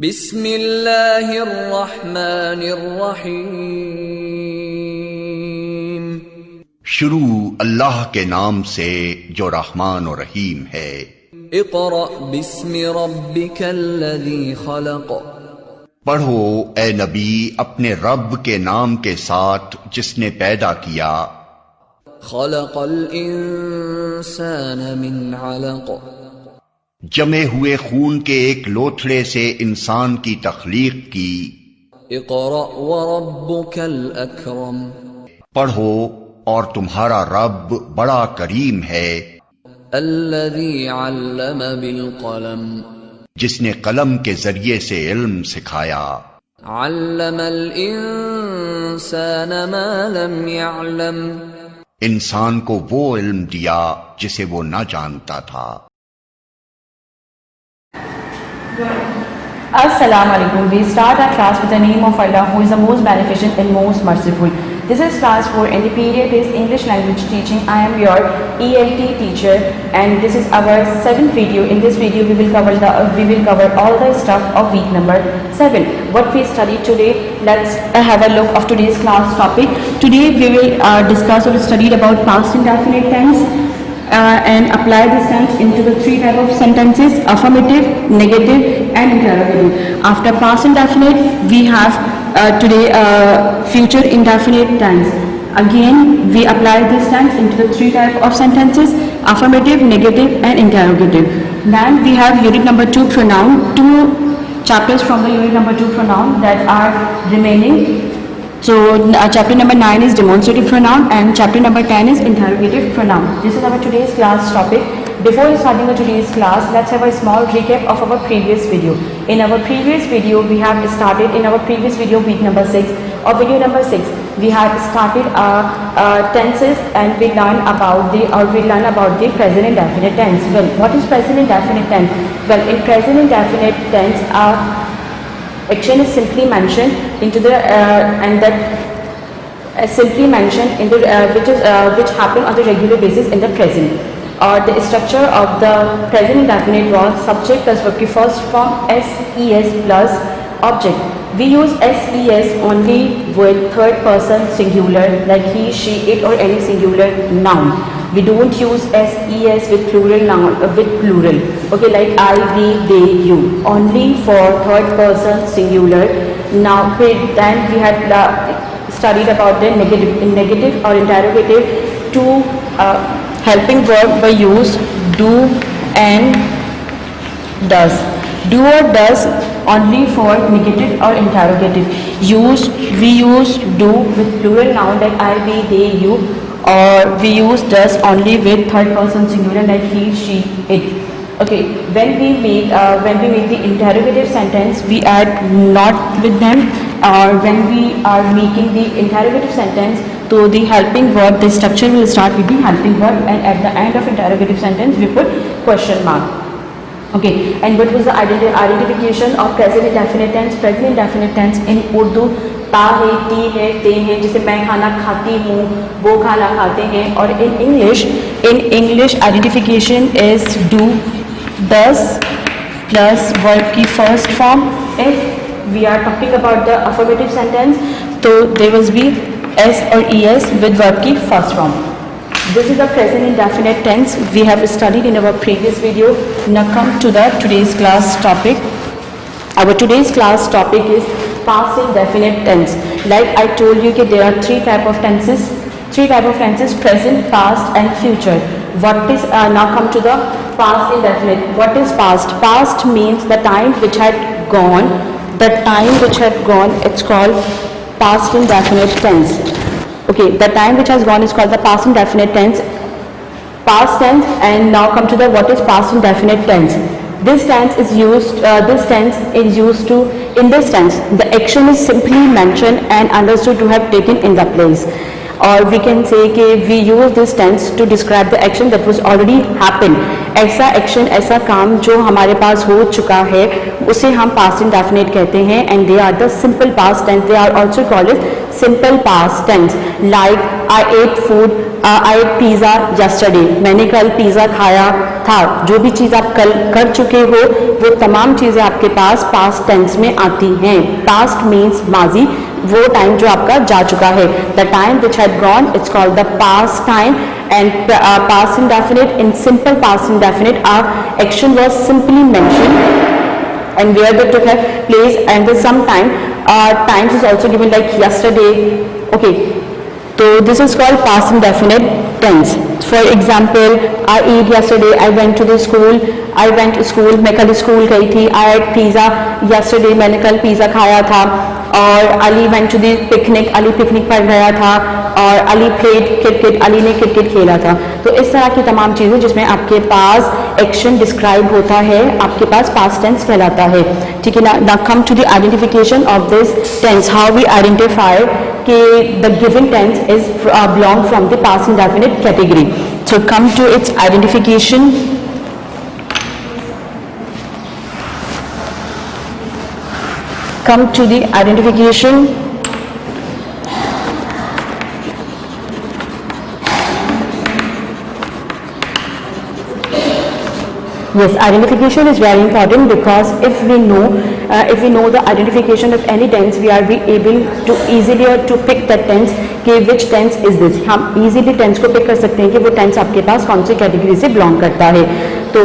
बिस्मिल्लाहिर्रहमानिर्रहीम। शुरू अल्लाह के नाम से जो रहमान और रहीम है। इक़रा बिस्मि रब्बिकल्लज़ी खलक़। पढ़ो ए नबी अपने रब के नाम के साथ जिसने पैदा किया। खलक़ल इंसान मिन अलक़। जमे हुए खून के एक लोथड़े से इंसान की तख्लीक की। इक़रा व रब्बुकल अकरम। पढ़ो और तुम्हारा रब बड़ा करीम है। अल्लज़ी अल्लम बिल क़लम। जिसने कलम के जरिए से इल्म सिखाया। अल्लमल इंसान मा लम यअलम। इंसान को वो इल्म दिया जिसे वो न जानता था। Assalamu alaikum. We start our class with the name of Allah, who is the most beneficent and most merciful. This is class 4 and the period is English language teaching. I am your ELT teacher and this is our 7th video. In this video we will cover all the stuff of week number 7. What we studied today, let's have a look of today's class topic. Today we will discuss or study about past indefinite tense. And apply this tense into the 3 type of sentences: affirmative, negative and interrogative. After past indefinite we have today future indefinite tense. Again we apply this tense into the 3 type of sentences: affirmative, negative and interrogative. Then we have unit number 2 pronoun, 2 chapters from the unit number 2 pronoun that are remaining. So chapter number 9 is demonstrative pronoun and chapter number 10 is interrogative pronoun. This is our today's class topic. Before starting the today's class, let's have a small recap of our previous video. In our previous video, we have started week number 6 or video number 6. We had started tenses and we learned about the present indefinite tense. Well, what is present indefinite tense? Well, in present indefinite tense, action is simply mentioned into the which happen on the regular basis in the present. The structure of the present indefinite was subject plus verb की first form SES plus object. We use SES only with third person singular like he, she, it or any singular noun. We don't use SES with plural noun with plural. Okay, like I, we, they, you. Only for third person singular. Now then we had studied about the negative or interrogative. Two helping verb were used: do and does. Do or does only for negative or interrogative. We use do with plural noun like I, we, they, you, or we use does only with third person singular like he, she, it. Okay, when we make the interrogative sentence, we add not with them, or when we are making the interrogative sentence, so the helping verb, the structure will start with the helping verb and at the end of interrogative sentence we put question mark. Okay, and what was the identification of present indefinite tense? Present indefinite tense in Urdu ता है, T है, ते हैं, जैसे मैं खाना खाती हूँ, वो खाना खाते हैं. और in English identification is do, does plus verb की first form. If we are talking about the affirmative sentence, so there must be s or es with verb की first form. This is the present indefinite tense we have studied in our previous video. Now come to the today's class topic. Our today's class topic is past indefinite tense. Like I told you that there are 3 type of tenses: present, past and future. What is now come to the past indefinite. What is past? Past means the time which had gone. It's called past indefinite tense. Okay, the time which has gone is called the past indefinite tense. Past tense. And now come to the what is past indefinite tense. This tense is used to, in this tense, the action is simply mentioned and understood to have taken in the place. Or we can say that we use this tense to describe the action that was already happened. ऐसा action, ऐसा काम जो हमारे पास हो चुका है, उसे हम past indefinite कहते हैं. And they are the simple past tense. They are also called as simple past tense. Like I ate food I ate pizza yesterday, मैंने कल पिज़्ज़ा खाया था। जो भी चीज़ आप कल कर चुके हो वो तमाम चीज़ें आपके पास पास्ट टेंस में आती हैं। पास्ट मीन्स माजी, वो टाइम जो आपका जा चुका है। The time which had gone it's called the past time and past indefinite, in simple past indefinite our action was simply mentioned and where they took place, and the sometime times is also given like yesterday. Okay, so this is called past indefinite tense. For example, I ate yesterday, I went to the school, I went to school, मैं कल school गई थी। I ate pizza yesterday, मैंने कल pizza खाया था। और Ali went to the picnic, Ali picnic पर गया था। और अली played cricket, अली ने क्रिकेट खेला था। तो इस तरह की तमाम चीज़ें जिसमें आपके पास एक्शन डिस्क्राइब होता है, आपके पास पास्ट टेंस कहलाता है। ठीक है ना। Now come to the identification of this tense, how we identify कि the given tense is belong from the past indefinite category. So come to its identification. Come to the identification. Yes, identification is very important because if we know the identification of any tense, we are be able to easily to pick that tense कि which tense is this. हम easily tense को pick कर सकते हैं कि वो tense आपके पास कौन सी category से belong करता है। तो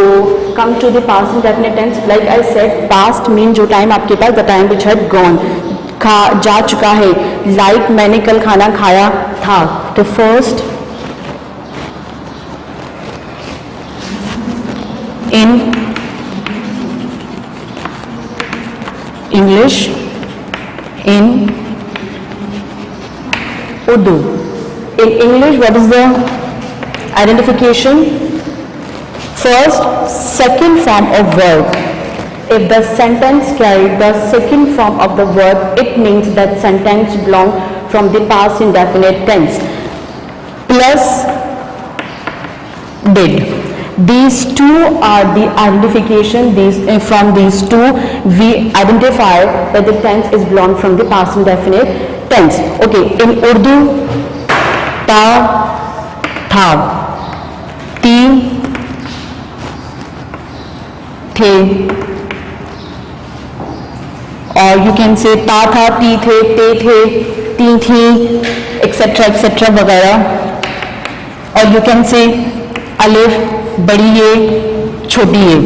come to the past indefinite tense, like I said, past mean जो time आपके पास the time which had gone, जा चुका है। like मैंने कल खाना खाया था। तो first in English, in Urdu. In English, what is the identification? First, second form of verb. If the sentence carries the second form of the verb, it means that sentence belongs from the past indefinite tense. Plus did. These two are the identification. From these two we identify that the tense is belong from the past indefinite tense. Okay, in Urdu, ta, tha, ti, the, or you can say ta tha, ti the, te the, ti thi, etc. etc. वगैरह। और you can say alif, बड़ी ये, छोटी ये।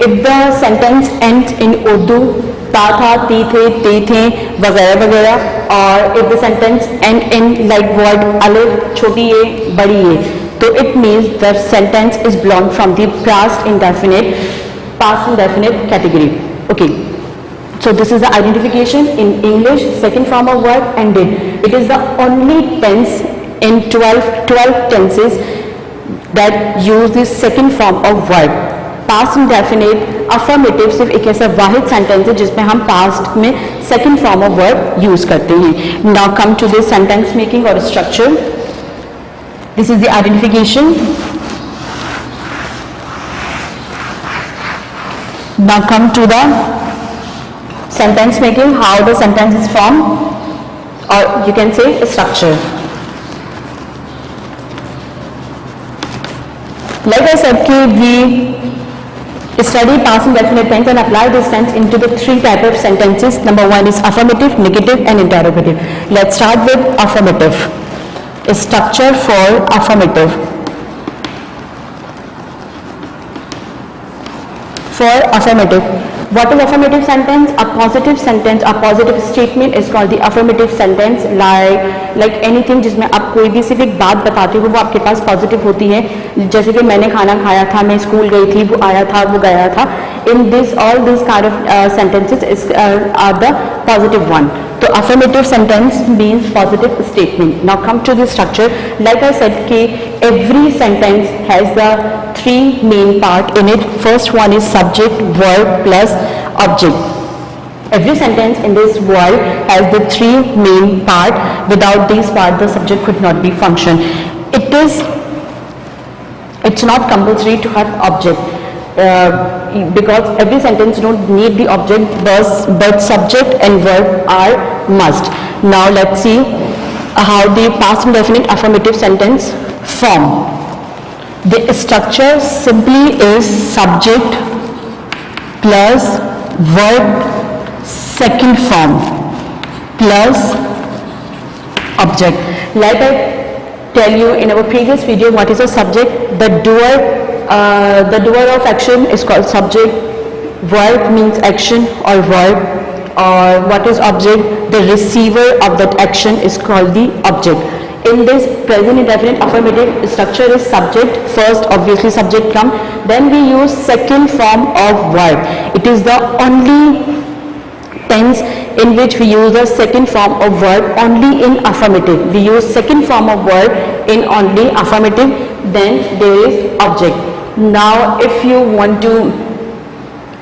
If the sentence ends in Urdu, ता था, ती थे, ते थे, वगैरह वगैरह, और if the sentence end in like word alif, छोटी ये, बड़ी ये, तो it means the sentence is belong from the past indefinite category. Okay. So this is the identification in English, second form of verb and did. It is the only tense in 12 tenses that use this second form of verb. Past indefinite, affirmative सिर्फ एक ऐसा वाहिद sentence है जिसमें हम past में second form of verb use करते हैं। Now come to this sentence making or structure. This is the identification. Now come to the sentence making, how the sentence is formed, or you can say structure. Like I said, we study past indefinite tense and apply this tense into the three types of sentences. Number one is affirmative, negative and interrogative. Let's start with affirmative. A structure for affirmative. For affirmative, what is affirmative sentence? A positive sentence, a positive statement is called the affirmative sentence. Like anything जिसमें आप कोई भी सिर्फ एक बात बताते हो वो आपके पास पॉजिटिव होती है। जैसे कि मैंने खाना खाया था, मैं स्कूल गई थी, वो आया था, वो गया था। In this, all these kind of sentences are the positive one. तो affirmative sentence means positive statement. Now come to the structure. Like I said कि every sentence has the three main part in it. First one is subject, verb plus object. Every sentence in this world has the three main part. Without these part, the subject could not be function. It's not compulsory to have object. Because every sentence don't need the object, but subject and verb are must. Now let's see how the past indefinite affirmative sentence form. The structure simply is subject plus verb second form plus object. Like I tell you in our previous video, what is a subject? The doer of action is called subject. Verb means action or verb. Or what is object? The receiver of that action is called the object. In this present indefinite affirmative, structure is subject. First, obviously, subject come. Then we use second form of verb. It is the only tense in which we use the second form of verb only in affirmative. We use second form of verb in only affirmative. Then there is object. Now, if you want to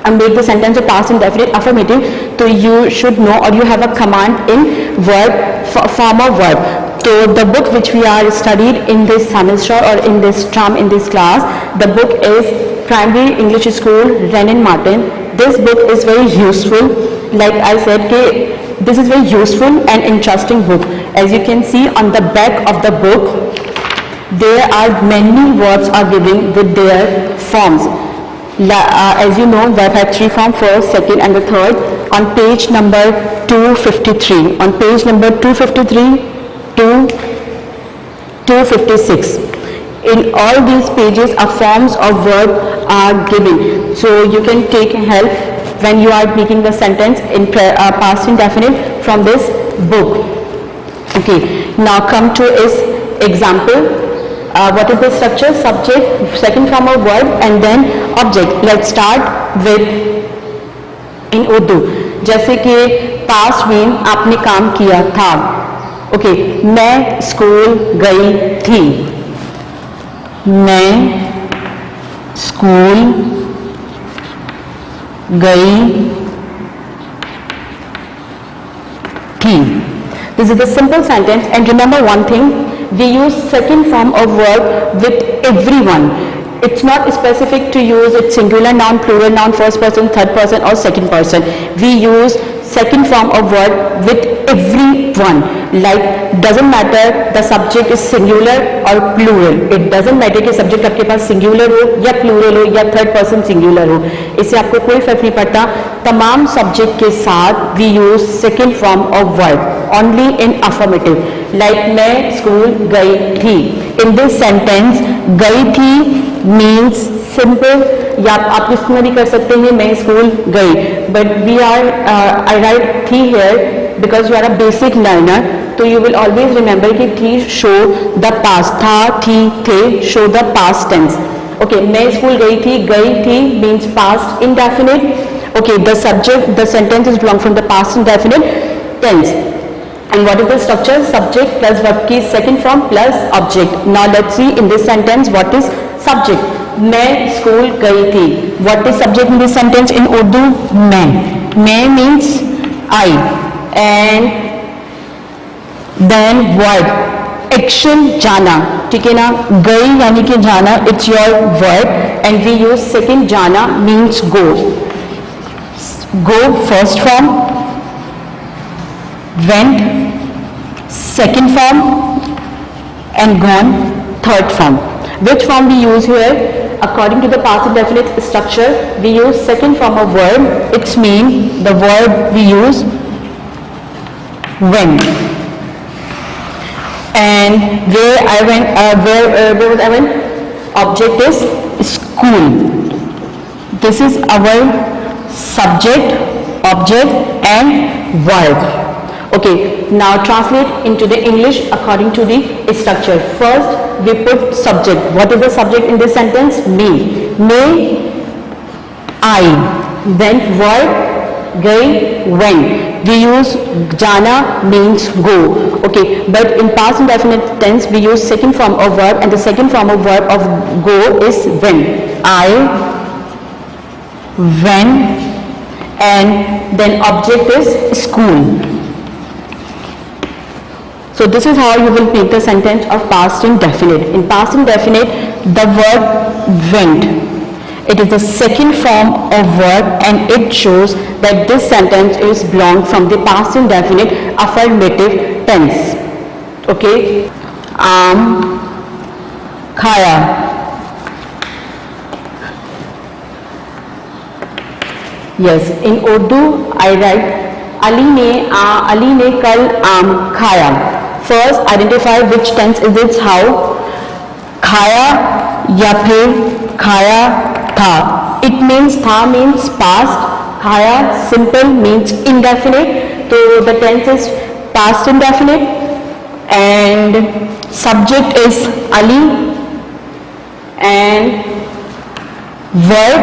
make the sentence a past indefinite affirmative, so you should know, or you have a command in verb form of verb. So the book which we are studied in this semester or in this term in this class, the book is Primary English School Renan Martin. This book is very useful. Like I said, this is very useful and interesting book. As you can see on the back of the book, there are many words are given with their forms. As you know, verb have three forms, first, second and the third. On page number 253. On page number 253 to 256. In all these pages, forms of verb are given. So you can take help when you are making the sentence in past indefinite from this book. Okay. Now come to its example. What is the structure? Subject, second form of verb, and then object. Let's start with in Urdu. जैसे कि past mean आपने काम किया था. Okay, मैं school गई थी. मैं स्कूल गई थी. This is the simple sentence, and remember one thing, we use second form of verb with everyone. It's not specific to use it singular noun, plural noun, first person, third person or second person. We use second form of verb with everyone. Like doesn't matter the subject is singular or plural. It doesn't matter कि subject आपके पास singular हो या plural हो या third person singular हो. इससे आपको कोई फर्क नहीं पड़ता. तमाम subject के साथ we use second form of verb only in affirmative. Like मैं स्कूल गई थी. In this sentence, गई थी means simple, या आप इसमें भी कर सकते हैं मैं स्कूल गई. But we are I write थी here because you are a basic learner, so you will always remember कि थी show the past. था, थी, थे show the past tense. Okay, मैं स्कूल गई थी means past indefinite. Okay, the subject, the sentence is belong from the past indefinite tense. And what is the structure? Subject plus verb की second form plus object. Now let's see in this sentence what is subject. मैं school गई थी. What is subject in this sentence in Urdu? मैं. मैं means I. And then verb. Action जाना. ठीक है ना? गई यानी कि जाना. It's your verb. And we use second जाना means go. Go first form. Went second form, and gone third form. Which form we use here? According to the past indefinite structure, we use second form of verb. It's mean the verb we use went. And where I went, where was I went? Object is school. This is our subject, object, and verb. Okay, now translate into the English according to the structure. First, we put subject. What is the subject in this sentence? Me. Me, I. Then verb, gay, went. We use jana means go. Okay, but in past indefinite tense, we use second form of verb, and the second form of verb of go is went. I went, and then object is school. So this is how you will make the sentence of past indefinite. In past indefinite, the verb went. It is the second form of verb, and it shows that this sentence is belong from the past indefinite affirmative tense. Okay, आम खाया. Yes, in Urdu I write Ali ने कल आम खाया. First identify which tense is it, how. खाया या फिर खाया था. It means था means past. खाया simple means indefinite. So the tense is past indefinite. And subject is Ali. And verb.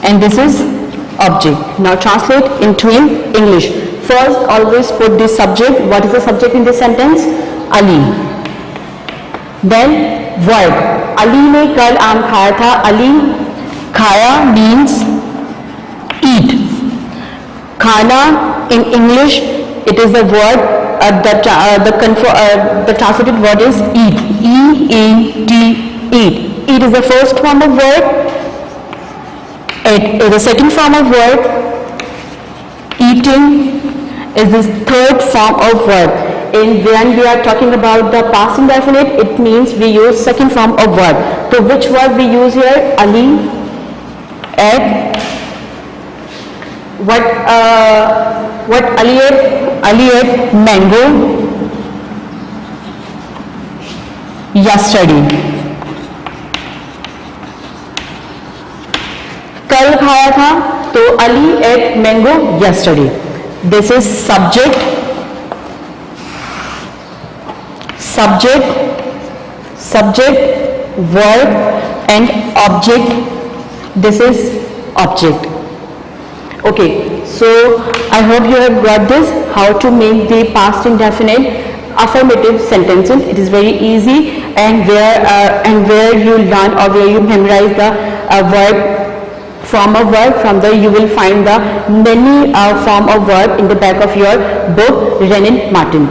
And this is object. Now translate into English. First, always put the subject. What is the subject in this sentence? Ali. Then verb. Ali ने कल आम खाया था. Ali खाया means eat. खाना in English it is the word. The translated word is eat. E-E-T. Eat. Eat is the first form of verb. It is the second form of verb. Eating is the third form of verb. When we are talking about the past indefinite, it means we use second form of verb. So which verb we use here? Ali ate. What Ali ate? Ali ate mango yesterday. कल खाया था तो Ali ate mango yesterday. This is subject, verb and object. This is object. Okay, so I hope you have got this, how to make the past indefinite affirmative sentences. It is very easy, and where you learn or where you memorize the verb form of verb, from there you will find the many form of verb in the back of your book, Renan Martin.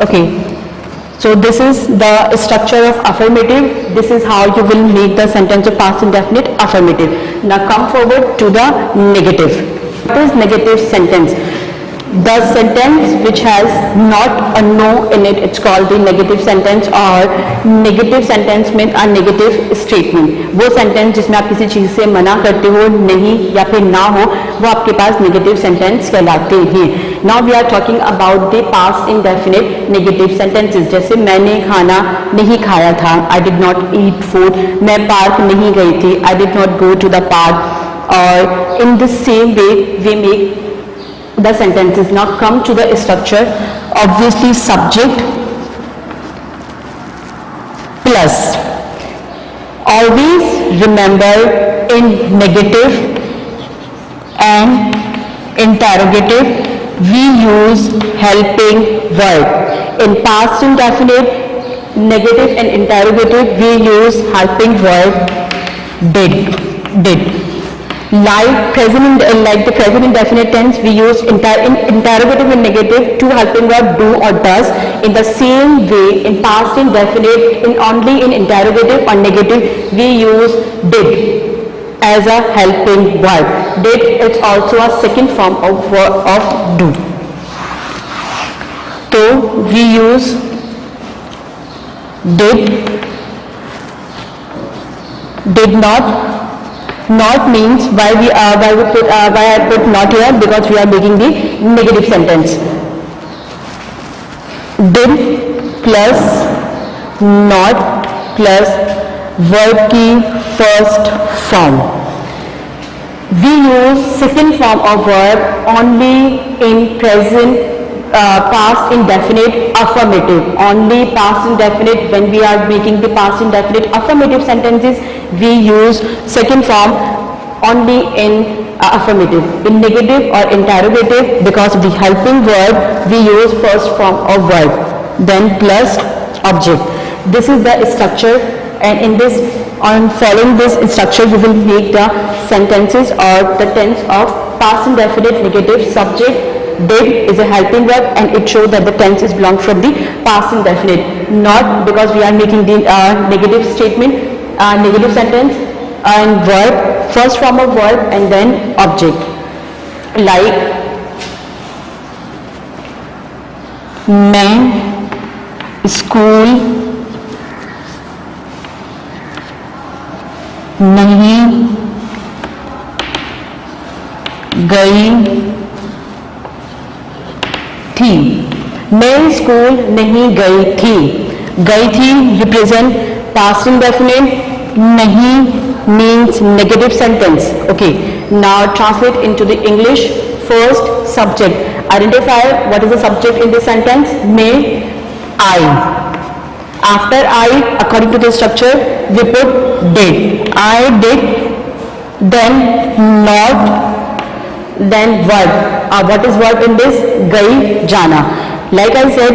Okay, so this is the structure of affirmative. This is how you will make the sentence of past indefinite affirmative. Now come forward to the negative. What is negative sentence? The sentence which has not a no in it, it's called the negative sentence. और negative sentence में a negative statement, वो sentence जिसमें आप किसी चीज़ से मना करते हो, नहीं या फिर ना हो, वो आपके पास negative sentence कहलाते हैं. Now we are talking about the past indefinite negative sentences. जैसे मैंने खाना नहीं खाया था, I did not eat food. मैं पार्क नहीं गई थी, I did not go to the park. और in the same way we make the sentences. Now come to the structure. Obviously subject plus. Always remember, in negative and interrogative we use helping verb. In past indefinite, negative and interrogative we use helping verb did. Like the present indefinite tense, we use interrogative and negative to helping verb do or does. In the same way, in past indefinite, only in interrogative or negative, we use did as a helping verb. Did is also a second form of do. So we use did not means why I put not here, because we are making the negative sentence. Did plus not plus verb की first form. We use second form of verb only in present past indefinite affirmative. Only past indefinite, when we are making the past indefinite affirmative sentences, we use second form only in affirmative. In negative or interrogative, because of the helping verb, we use first form of verb, then plus object. This is the structure, and in this, on following this structure, you will make the sentences or the tense of past indefinite negative. Subject did is a helping verb, and it shows that the tense is belongs from the past indefinite. Not, because we are making the negative statement, negative sentence, and verb, first form of verb and then object. Like मैं school नहीं गई थी। मैं school नहीं गई थी। गई थी रिप्रेजेंट पास्ट इंडेफिनिट, नहीं means negative sentence. Okay, now translate into the English. First, subject. Identify what is the subject in this sentence. May, I. After I, according to the structure, we put did. I did, then not, then verb. What is verb in this? Gai, jana. Like I said,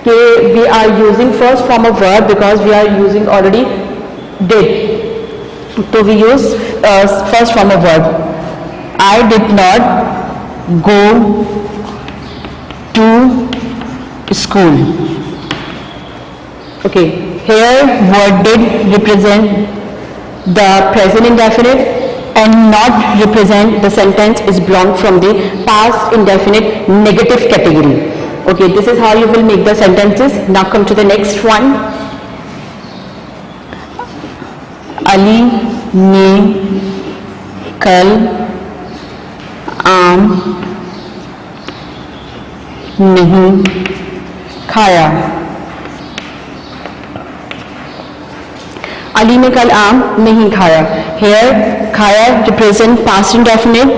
we are using first form of verb because we are using already did. So we use first form of verb. I did not go to school. Okay, here word did represent the present indefinite and not represent the sentence is belong from the past indefinite negative category. Okay, this is how you will make the sentences. Now come to the next one. Ali ने कल आम नहीं खाया। अली ने कल आम नहीं खाया। Here खाया represent past indefinite,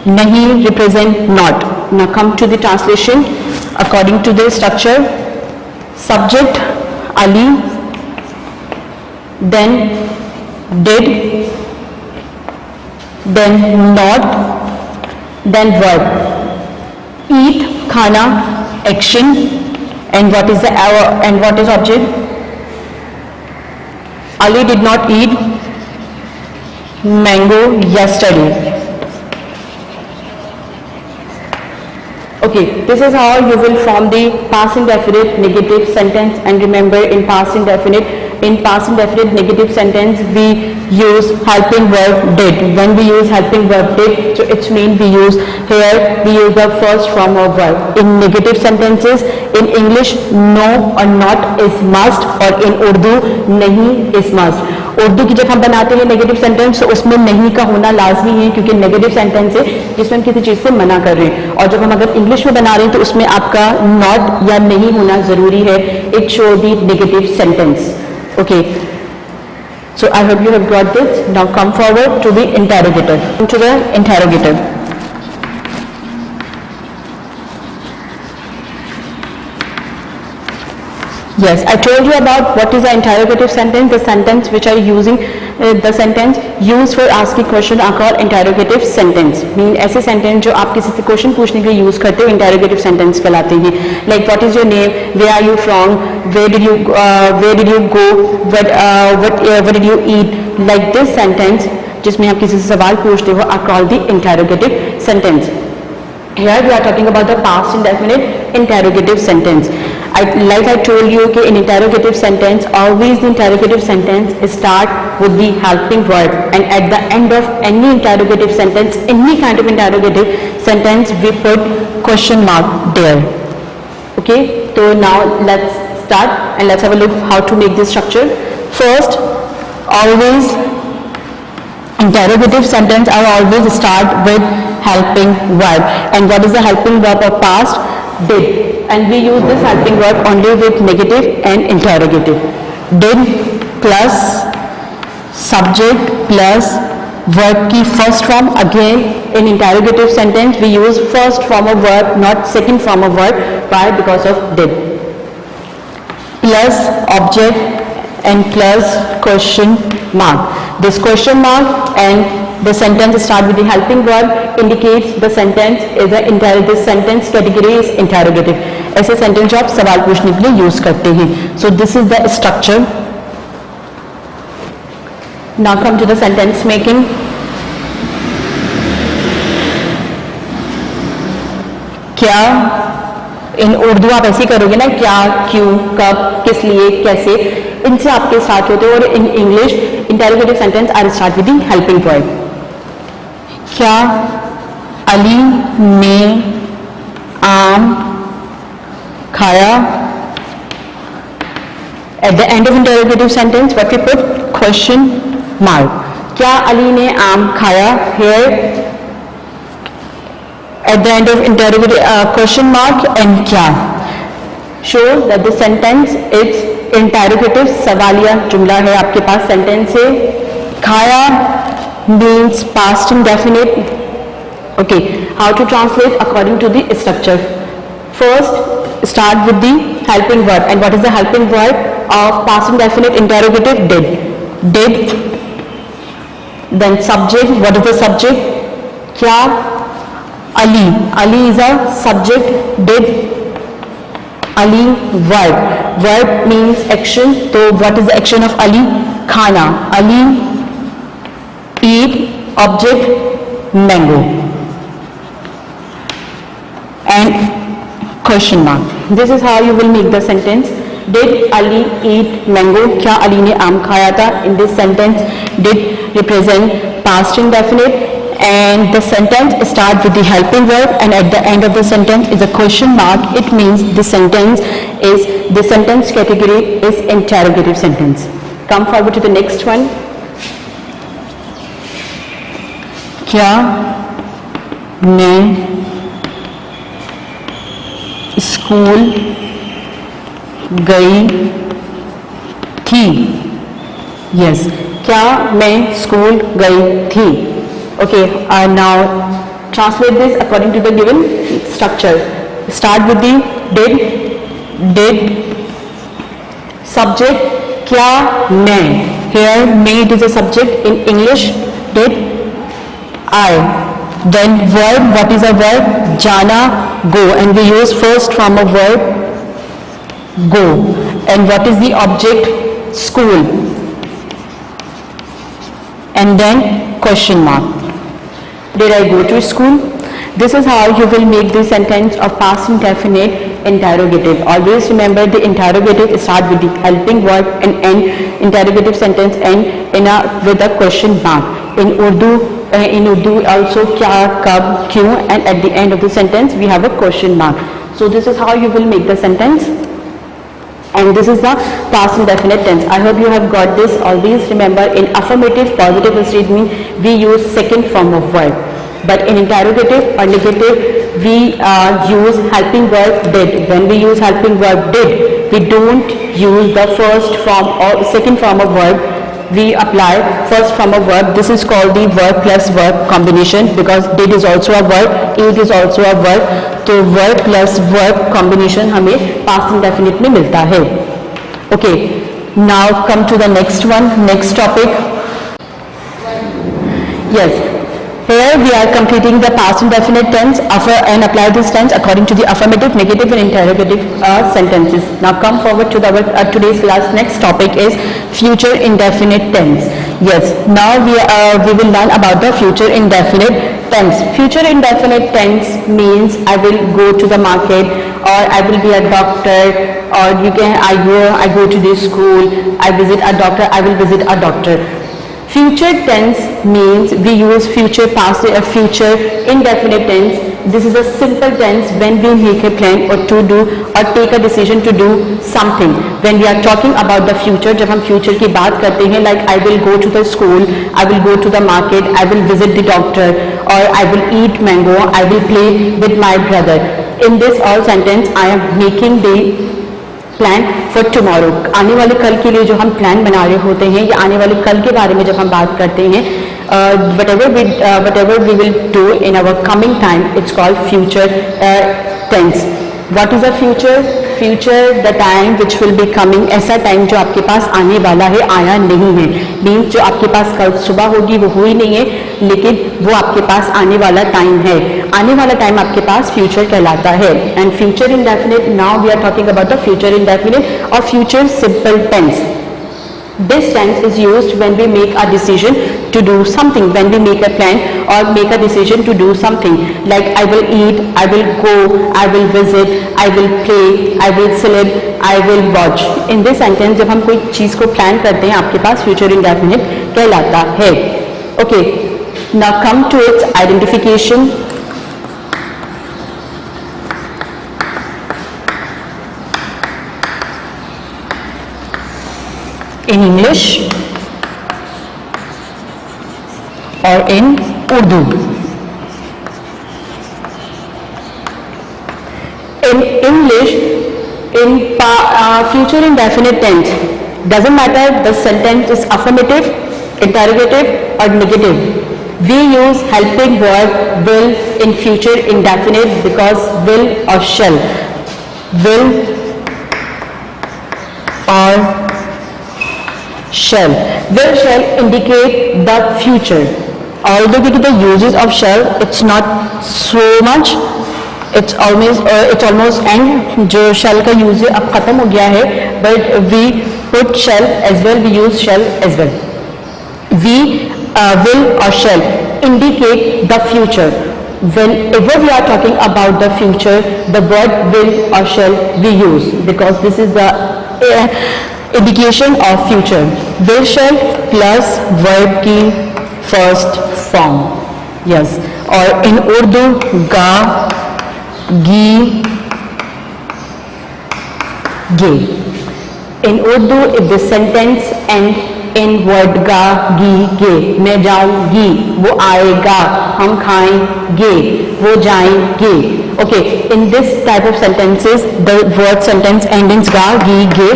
नहीं represent not. Now come to the translation according to the structure. Subject Ali, then did, then not, then verb. Eat, khana, action, and what is the and what is object? Ali did not eat mango yesterday. Okay, this is how you will form the past indefinite negative sentence. And remember, in past indefinite negative sentence, we use helping verb did. When we use helping verb did, so it means we use the first form of verb. In negative sentences, in English, no or not is must, or in Urdu, nahi is must. Urdu की जब हम बनाते हैं negative sentence तो उसमें नहीं का होना लाजमी है, क्योंकि नेगेटिव सेंटेंस है जिसमें हम किसी चीज से मना कर रहे हैं। और जब हम अगर इंग्लिश में बना रहे हैं तो उसमें आपका नॉट या नहीं होना जरूरी है। It show the negative sentence. Okay, so I hope you have got this. Now come forward to the interrogative. To the interrogative. Yes, I told you about what is the interrogative sentence. The sentence which are using the sentence used for asking question are called interrogative sentence. Mean ऐसे sentence जो आप किसी से question पूछने के लिए use करते हो interrogative sentence कहलाते हैं. Like what is your name? Where are you from? Where did you go? What did you eat? Like this sentence जिसमें आप किसी से सवाल पूछते हो are called the interrogative sentence. Here we are talking about the past indefinite interrogative sentence. Like I told you, in interrogative sentence, always the interrogative sentence start with the helping verb, and at the end of any interrogative sentence, any kind of interrogative sentence, we put question mark there. Okay, so now let's start and let's have a look how to make this structure. First, always interrogative sentence are always start with helping verb. And what is the helping verb of past? Did. And we use this helping verb only with negative and interrogative. Did plus subject plus verb की first form. Again in interrogative sentence we use first form of verb, not second form of verb. Why? Because of did. Plus object and plus question mark. This question mark and the sentence start with the helping verb indicates the sentence is a this sentence category is interrogative. ऐसे sentence जो आप सवाल पूछने के लिए use करते हैं. So this is the structure. Now come to the sentence making. क्या इन उर्दू आप ऐसे करोगे ना, क्या, क्यों, कब, किस लिए, कैसे, इनसे आपके स्टार्ट होते हैं. और in English interrogative sentence are start with the helping verb. क्या अली ने आम khaya. At the end of interrogative sentence, what we put? Question mark. क्या अली ने आम खाया? Here, at the end of interrogative question mark and क्या. Shows that the sentence is interrogative. सवालिया जुमला है आपके पास sentence से. खाया means past indefinite. Okay, how to translate according to the structure? First, start with the helping verb. And what is the helping verb of past indefinite interrogative? Did. Did. Then subject. What is the subject? Kya? Ali. Ali is a subject. Did. Ali. Verb. Verb means action. So what is the action of Ali? Khana. Ali. Eat. Object. Mango. And question mark. This is how you will make the sentence. Did Ali eat mango? क्या अली ने आम खाया था? In this sentence, did represent past indefinite, and the sentence start with the helping verb, and at the end of the sentence is a question mark. It means the sentence category is interrogative sentence. Come forward to the next one. क्या मैं school गई थी? Yes. क्या मैं school गई थी? Okay, now translate this according to the given structure. Start with the did subject. क्या मैं. हेयर मे it is a subject in English. Did I. Then verb, what is a verb? Jana, go, and we use first form of verb go. And what is the object? School. And then question mark. Did I go to school? This is how you will make the sentence of past indefinite interrogative. Always remember the interrogative start with the helping verb and end interrogative sentence end with a question mark. In Urdu also kya, kab, kyun, and at the end of the sentence we have a question mark. So this is how you will make the sentence, and this is the past indefinite tense. I hope you have got this. Always remember, in affirmative positive statement we use second form of verb, but in interrogative or negative we use helping verb did. When we use helping verb did, we don't use the first form or second form of verb. We apply first form of verb. This is called the verb plus verb combination, because did is also a verb, eat is also a verb. तो verb plus verb combination हमें past indefinite में मिलता है. Okay, now come to the next one, next topic. Yes, here we are completing the past indefinite tense and apply this tense according to the affirmative, negative and interrogative sentences. Now come forward to today's class. Next topic is future indefinite tense. Yes, now we will learn about the future indefinite tense. Future indefinite tense means I will go to the market, or I will be a doctor, or I go to the school, I visit a doctor, I will visit a doctor. Future tense means we use future past, future indefinite tense. This is a simple tense when we make a plan or to do or take a decision to do something. When we are talking about the future, जब हम future की बात करते हैं, like I will go to the school, I will go to the market, I will visit the doctor, or I will eat mango, I will play with my brother. In this all sentence, I am making the plan for tomorrow. आने वाले कल के लिए जो हम plan बना रहे होते हैं, या आने वाले कल के बारे में जब हम बात करते हैं, whatever we will do in our coming time, it's called future tense. What is the future? Future, the time which will be coming. ऐसा टाइम जो आपके पास आने वाला है, आया नहीं है. मीन्स जो आपके पास कल सुबह होगी वो हुई नहीं है, लेकिन वो आपके पास आने वाला टाइम है. आने वाला टाइम आपके पास फ्यूचर कहलाता है. And future indefinite, now we are talking about the future indefinite और future simple tense. This tense is used when we make a decision to do something, when we make a plan or make a decision to do something, like I will eat, I will go, I will visit, I will play, I will sleep, I will watch. In this sentence जब हम कोई चीज़ को plan करते हैं, आपके पास future indefinite कहलाता है. Okay, now come to its identification. in English or in Urdu. In English, in future indefinite tense, doesn't matter the sentence is affirmative, interrogative or negative. We use helping verb will in future indefinite because will or shall. Will or shall. Will shall indicate the future. Although due to the uses of shall, it's not so much. It's almost end. जो shall का use अब खत्म हो गया है, but we put shall as well. We use shall as well. We will or shall indicate the future. Whenever we are talking about the future, the word will or shall we use because this is the indication of future. Will shall plus verb की first form. Yes. और in Urdu ga, gi, ge. In Urdu, if the sentence ends in word ga, gi, ge, मैं जाऊंगी, वो आएगा, हम खाएंगे, वो जाएंगे. Okay, in this type of sentences, the word sentence ends ga, gi, ge.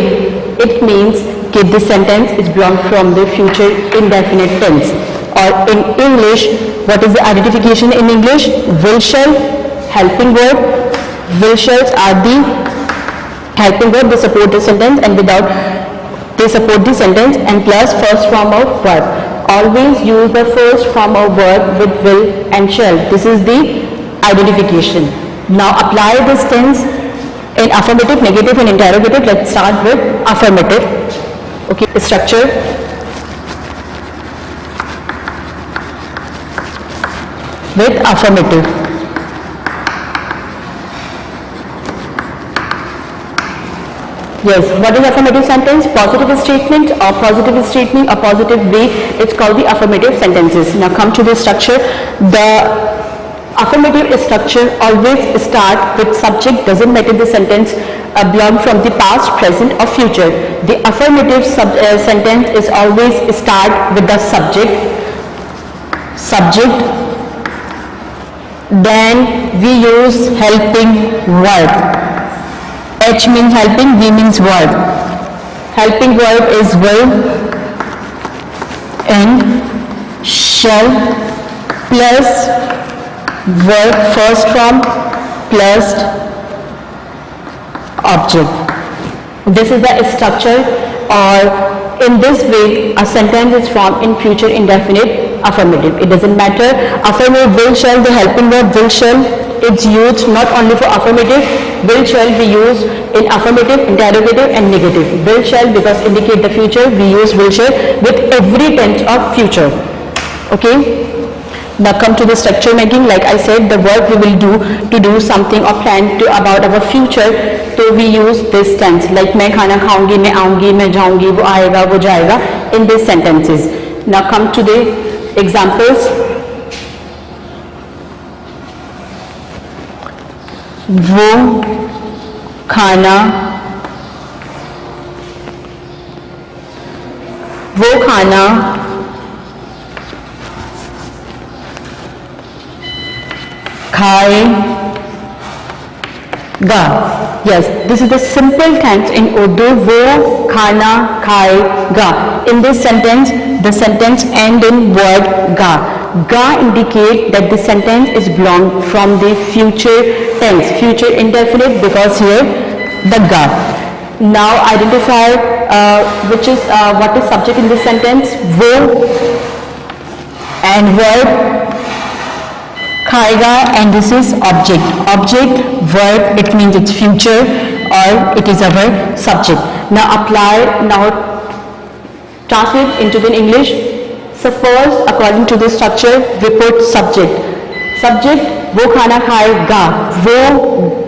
It means that this sentence is belong from the future indefinite tense. Or in English, what is the identification in English? Will shall, helping verb. Will shalls are the helping verb. They support the sentence and without they support the sentence and plus first form of verb. Always use the first form of verb with will and shall. This is the identification. Now apply this tense in affirmative, negative and interrogative. Let's start with affirmative. Okay, structure. With affirmative. Yes, what is affirmative sentence? Positive statement or positive statement or positive way. It's called the affirmative sentences. Now come to the structure. The affirmative structure always start with subject. Doesn't matter the sentence belong from the past, present or future. The affirmative sentence is always start with the subject. Subject. Then we use helping verb. H means helping, V means verb. Helping verb is will and shall plus verb first form plus object. This is the structure, or in this way a sentence is formed in future indefinite affirmative. It doesn't matter. Affirmative will shall, the helping verb will shall, it's used not only for affirmative. Will shall be used in affirmative, interrogative and negative. Will shall because indicate the future, we use will shall with every tense of future. Okay. Now come to the structure making. Like I said, the work we will do to do something or plan to about our future, so we use this tense. Like मैं खाना खाऊंगी, मैं आऊंगी, मैं जाऊंगी, वो आएगा, वो जाएगा. In these sentences. Now come to the examples. वो खाना खाएगा. Yes, this is the simple tense in Urdu. वो खाना खाएगा. In this sentence, the sentence end in word ga. Ga indicate that the sentence is belong from the future tense, future indefinite, because here the ga. Now identify which is what is subject in this sentence. वो and verb खाएगा, and this is object. Object, verb, it means it's future or it is our subject. Now apply, now translate into the English. So first, according to the structure, we put subject. Subject, वो खाना खाएगा. वो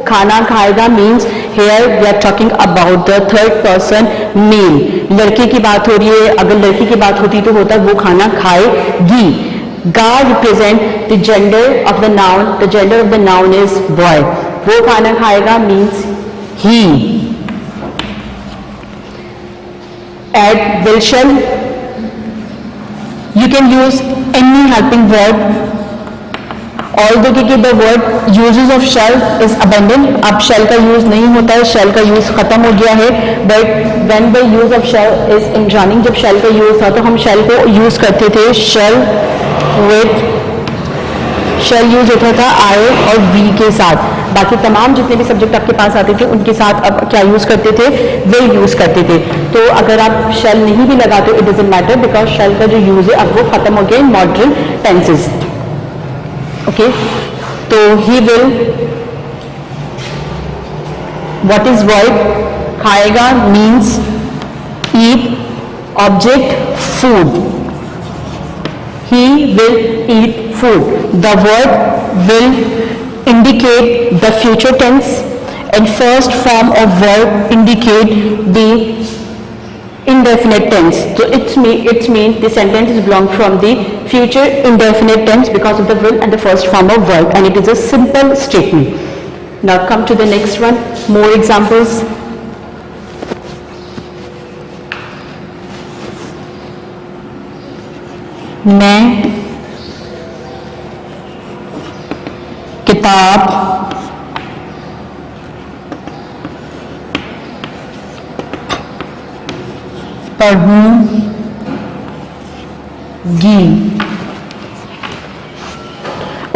खाना खाएगा means here we are talking about the third person male. लड़के की बात हो रही है. अगर लड़की की बात होती तो होता वो खाना खाएगी. Ga represent the gender of the noun. The gender of the noun is boy. वो खाना खाएगा means he. had, will, shall. You can use any helping verb. Although कि the word uses of shall is abandoned, अब shall का use नहीं होता है, shall का use खत्म हो गया है, but when the use of shall is in running, जब shall का use था तो हम shall को use करते थे shall with, shall use होता था I और we के साथ. बाकी तमाम जितने भी सब्जेक्ट आपके पास आते थे उनके साथ अब क्या यूज करते थे, will यूज करते थे. तो अगर आप shall नहीं भी लगाते it doesn't matter, because shall का जो यूज है अब वो खत्म हो गया इन मॉडर्न टेंसेस. ओके, तो he will, what is verb, खाएगा means eat, object food, he will eat food. The verb will indicate the future tense and first form of verb indicate the indefinite tense. So it's mean the sentence is belong from the future indefinite tense because of the will and the first form of verb, and it is a simple statement. Now come to the next one, more examples. मैं किताब पढ़ूंगी.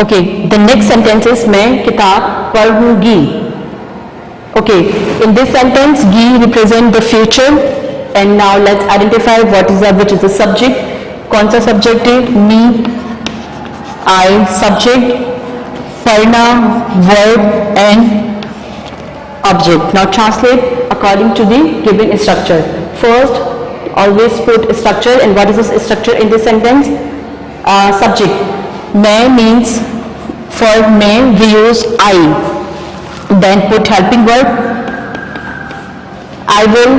Okay, the next sentence is मैं किताब पढ़ूंगी. Okay, in this sentence, "gi" represent the future, and now let's identify which is the subject. कौन सा subject है, मी, I subject, पढ़ना verb and object. Now translate according to the given structure. First, always put structure, and what is the structure in this sentence? Subject मैं means for मैं we use I, then put helping verb I will,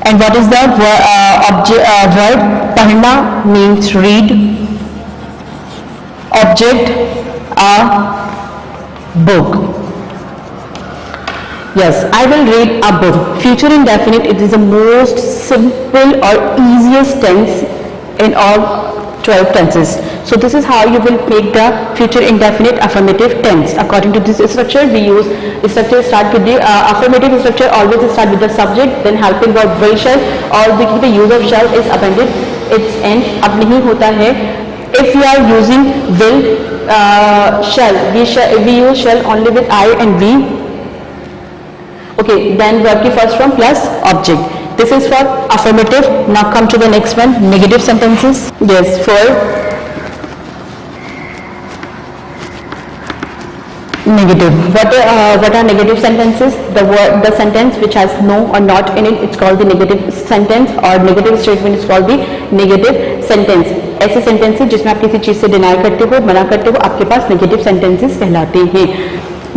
and what is the verb? Padhna means read, object a book. Yes, I will read a book. Future indefinite, it is the most simple or easiest tense in all 12 tenses. So this is how you will make the future indefinite affirmative tense. According to this structure, we use structure start with the affirmative structure always start with the subject, then helping verb will, shall, or the use of shall is abandoned its end. अब नहीं होता है. If you are using will, shall, we use shall only with I and we. Okay, then verb की first form plus object. This is for affirmative. Now come to the next one, negative sentences. Yes, for negative. What are negative sentences? The sentence which has no or not in it, it's called the negative sentence, or negative statement is called the negative sentence. ऐसे sentences जिसमें आप किसी चीज से deny करते हो, मना करते हो, आपके पास negative sentences कहलाते हैं.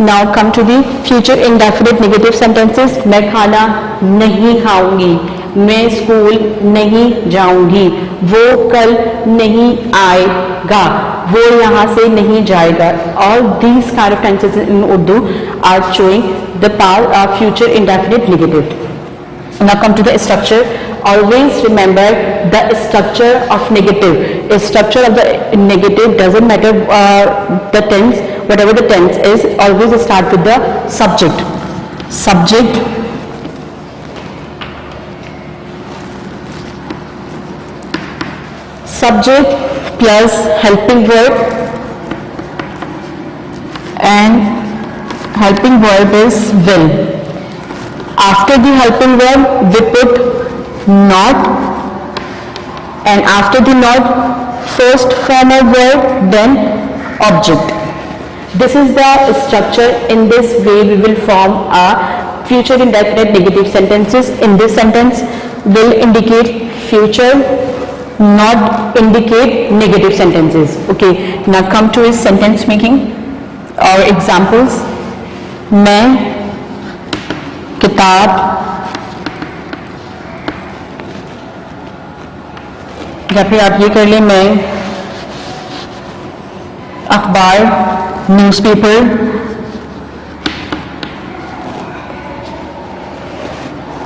Now come to the future indefinite negative sentences. मैं खाना नहीं खाऊंगी, मैं स्कूल नहीं जाऊंगी, वो कल नहीं आएगा, वो यहाँ से नहीं जाएगा. All these kind of tenses in Urdu are showing the future indefinite negative. Now come to the structure. Always remember the structure of negative. The structure of the negative doesn't matter the tense, whatever the tense is, always start with the subject. Subject, subject plus helping verb, and helping verb is will. After the helping verb we put not, and after the not first form of verb, then object. This is the structure. In this way we will form a future indefinite negative sentences. In this sentence will indicate future, not indicate negative sentences. Okay, now come to his sentence making or examples. मैं किताब, या फिर आप ये कर लें मैं अखबार, न्यूज़पेपर,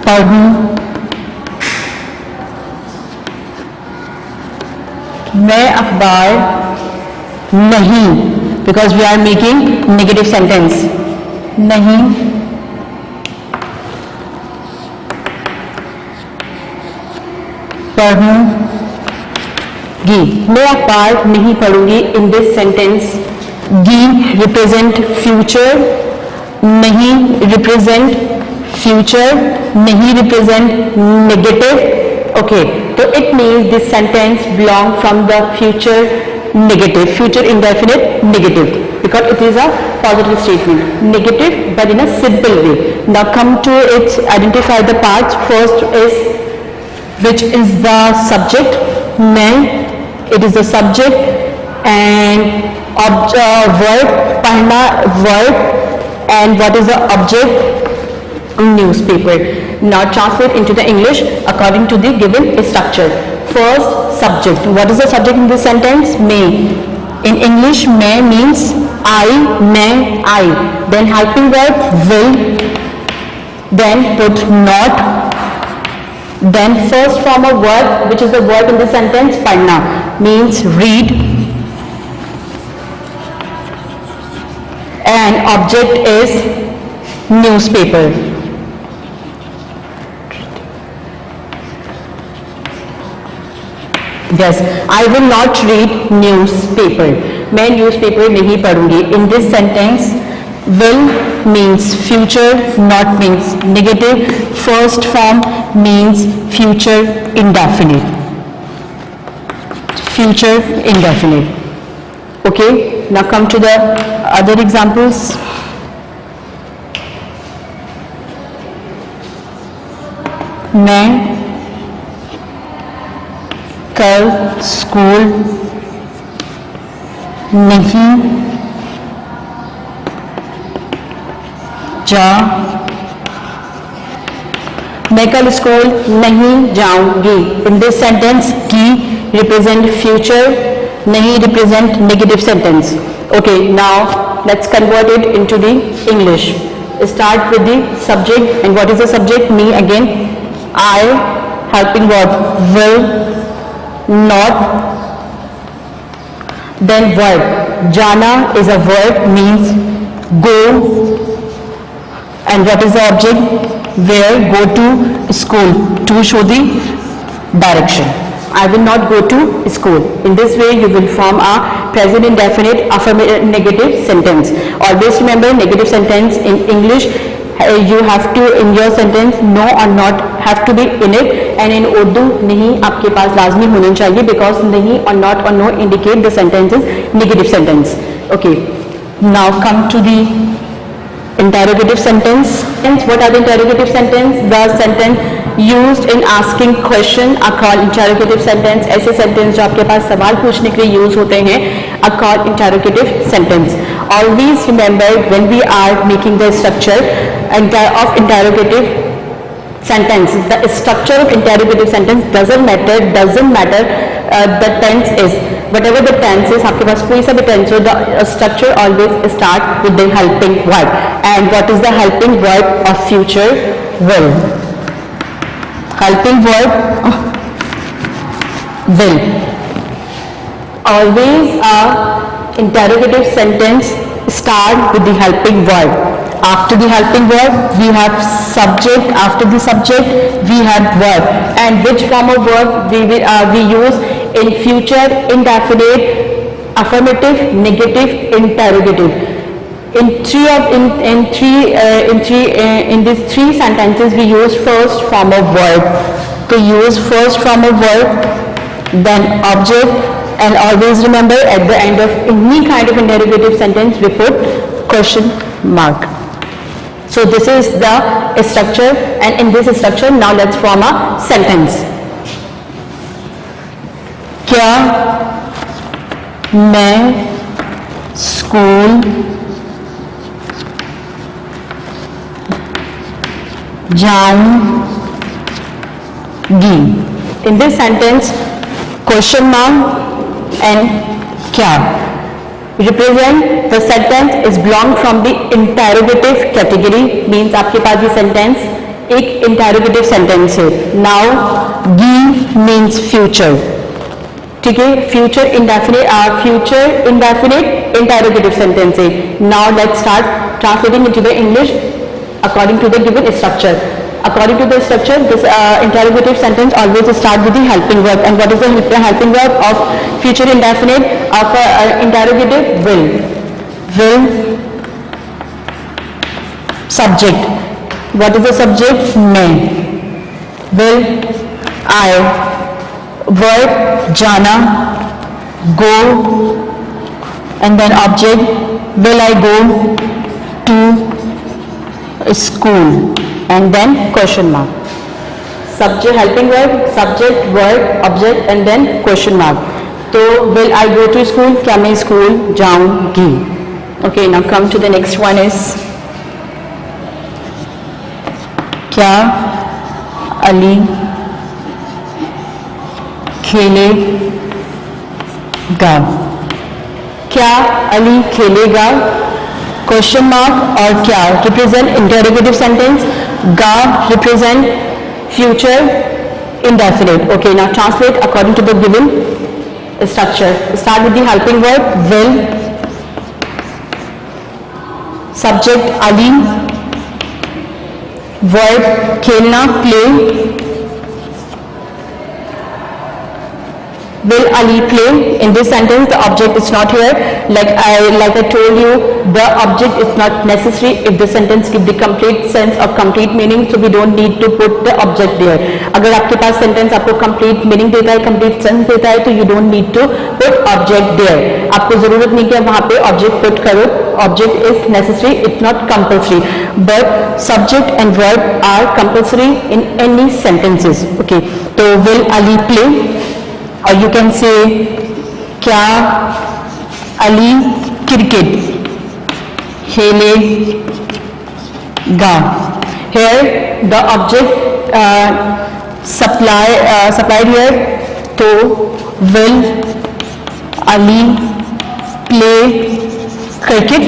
पढ़ूं, मैं अखबार नहीं, because we are making negative sentence, नहीं पढ़ूंगी, मैं अखबार नहीं पढ़ूंगी. In this sentence, गी represent future, नहीं represent future, नहीं represent negative. Okay, so it means this sentence belong from the future negative, future indefinite negative, because it is a positive statement, negative but in a simple way. Now come to its identify the parts. First is which is the subject, मैं, it is the subject, and verb, पढ़ना verb, and what is the object, newspaper. Now translate into the English according to the given structure. First, subject. What is the subject in this sentence? मैं. In English, मैं means I, मैं, I. Then helping verb, will. Then put not. Then first form of verb, which is the verb in the sentence, पढ़ना, means read. And object is newspaper. Yes, I will not read newspaper. मैं newspaper नहीं पढ़ूंगी. In this sentence, will means future, not means negative. First form means future indefinite. Future indefinite. Okay, now come to the other examples. मैं कल school नहीं मैं कल school नहीं जाऊंगी. In this sentence, की represent future, नहीं represent negative sentence. Okay, now let's convert it into the English. Start with the subject, and what is the subject? Me again. I, helping verb, will, not. Then verb. Jana is a verb, means go. And what is the object? Where? Go to school, to show the direction. I will not go to school. In this way you will form a present indefinite affirmative negative sentence. Always remember, negative sentence in English, you have to, in your sentence, no or not have to be in it, and in Urdu नहीं आपके पास लाजमी होने चाहिए, because नहीं or not or no indicate the sentence is negative sentence. Okay, now come to the interrogative sentence. What are the interrogative sentence? The sentence used in asking question are called interrogative sentence. ऐसे sentence जो आपके पास सवाल पूछने के लिए use होते हैं are called interrogative sentence. Always remember, when we are making the structure of interrogative sentence, the structure of interrogative sentence doesn't matter the tense is, whatever the tense is, आपके पास कोई सा भी tense हो, the structure always start with the helping verb. And what is the helping verb of future? Will. Helping verb will. Always a interrogative sentence start with the helping verb. After the helping verb we have subject, after the subject we have verb. And which form of verb we use in future indefinite, affirmative, negative, interrogative. In these three sentences we use first form of verb. To use first form of verb, then object, and always remember at the end of any kind of interrogative sentence we put question mark. So this is the structure, and in this structure now let's form a sentence. क्या मैं school जाऊंगी? In this sentence, question mark and क्या represent the sentence is belong from the interrogative category, means आपके पास ये sentence एक interrogative sentence है. Now गी means future, ठीक है, फ्यूचर इंडेफिनिट इंटेरोगेटिव सेंटेंस है. Now let's start translating into the English according to the given structure. According to the structure, this interrogative sentence always start with the helping verb. And what is the helping verb of future indefinite of interrogative? Will. Will. Subject. What is the subject? May. Will. I. Verb. Jana. Go. And then object. Will I go to school? And then question mark. Subject, helping verb, subject, verb, object and then question mark. तो will I go to school? क्या मैं school जाऊंगी? Okay, now come to the next one is क्या अली खेलेगा? क्या अली खेलेगा? Question mark और क्या represent interrogative sentence, ga represent future indefinite. Okay, now translate according to the given structure. Start with the helping verb will, subject Ali, verb khelna play. Will Ali play? In this sentence the object is not here. Like I told you, the object is not necessary if the sentence give the complete sense or complete meaning, so we don't need to put the object there. अगर आपके पास sentence आपको complete meaning देता है, complete sense देता है, तो you don't need to put object there. आपको जरूरत नहीं कि आप वहाँ पे object put करो. Object is necessary, it's not compulsory. But subject and verb are compulsory in any sentences. Okay, so will Ali play? Or you can say क्या Ali cricket खेलेगा? Here the object supplied here, तो will Ali play cricket?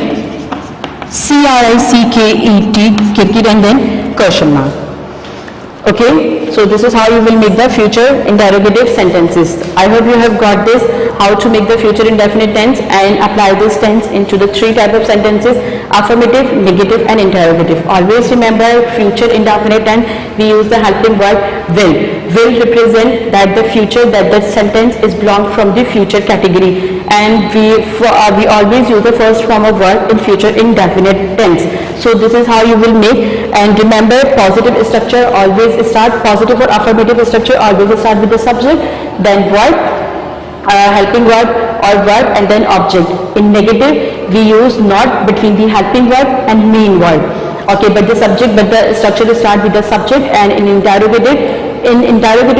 CRICKET, cricket and then question mark. Okay, so this is how you will make the future interrogative sentences. I hope you have got this, how to make the future indefinite tense and apply this tense into the three type of sentences: affirmative, negative and interrogative. Always remember, future indefinite tense we use the helping verb will. Will represent that the future, that the sentence is belong from the future category, and we always use the first form of verb in future indefinite tense. So this is how you will make. And remember, positive structure always start, positive or affirmative structure always start with the subject, then verb, helping verb or verb and then object. In negative we use not between the helping verb and main verb. Okay, but the structure start with the subject. And in interrogative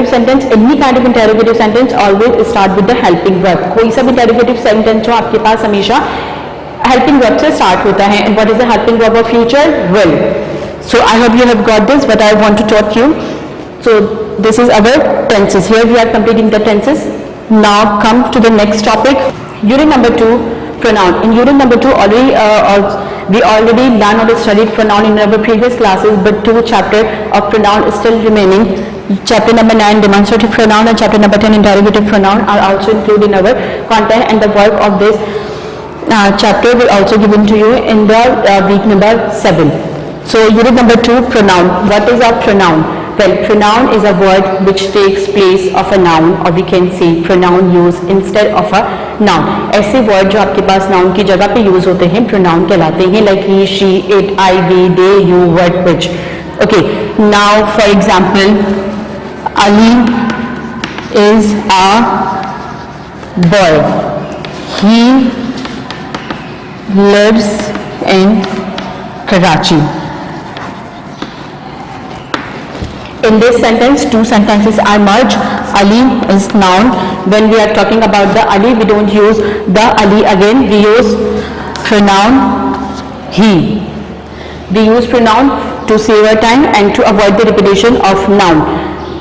sentence, any kind of interrogative sentence always start with the helping verb. कोई सा भी interrogative sentence हो आपके पास हमेशा helping verb से start होता है. And what is the helping verb of future? Will. So I hope you have got this, what I want to taught you. So this is our tenses. Here we are completing the tenses. Now come to the next topic. Unit number 2, pronoun. In unit number 2 we already learned or studied pronoun in our previous classes, but 2 chapters of pronoun is still remaining. Chapter number 9, demonstrative pronoun, and chapter number 10, interrogative pronoun, are also included in our content, and the work of this chapter will also given to you in the week number 7. So unit number 2, pronoun. What is a pronoun? Well, pronoun is a word which takes place of a noun, or we can say pronoun used instead of a noun. ऐसे word जो आपके पास noun की जगह पे use होते हैं pronoun कहलाते हैं, like he, she, it, I, we, they, you, what, which. Okay, now for example, Ali is a boy. He lives in Karachi. In this sentence, 2 sentences are merged. Ali is noun. When we are talking about the Ali, we don't use the Ali again. We use pronoun he. We use pronoun to save our time and to avoid the repetition of noun.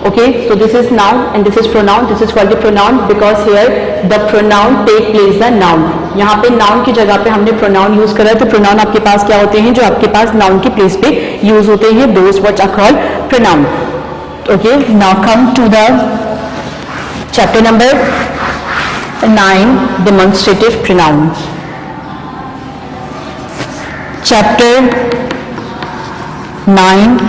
Okay, so this is noun and this is pronoun. This is called the pronoun because here the pronoun take place the noun. यहाँ पे noun की जगह पे हमने pronoun use करा है, तो pronoun आपके पास क्या होते हैं? जो आपके पास noun की place पे use होते हैं, those words are called pronoun. Okay, now come to the chapter number 9. Demonstrative pronoun. Chapter 9.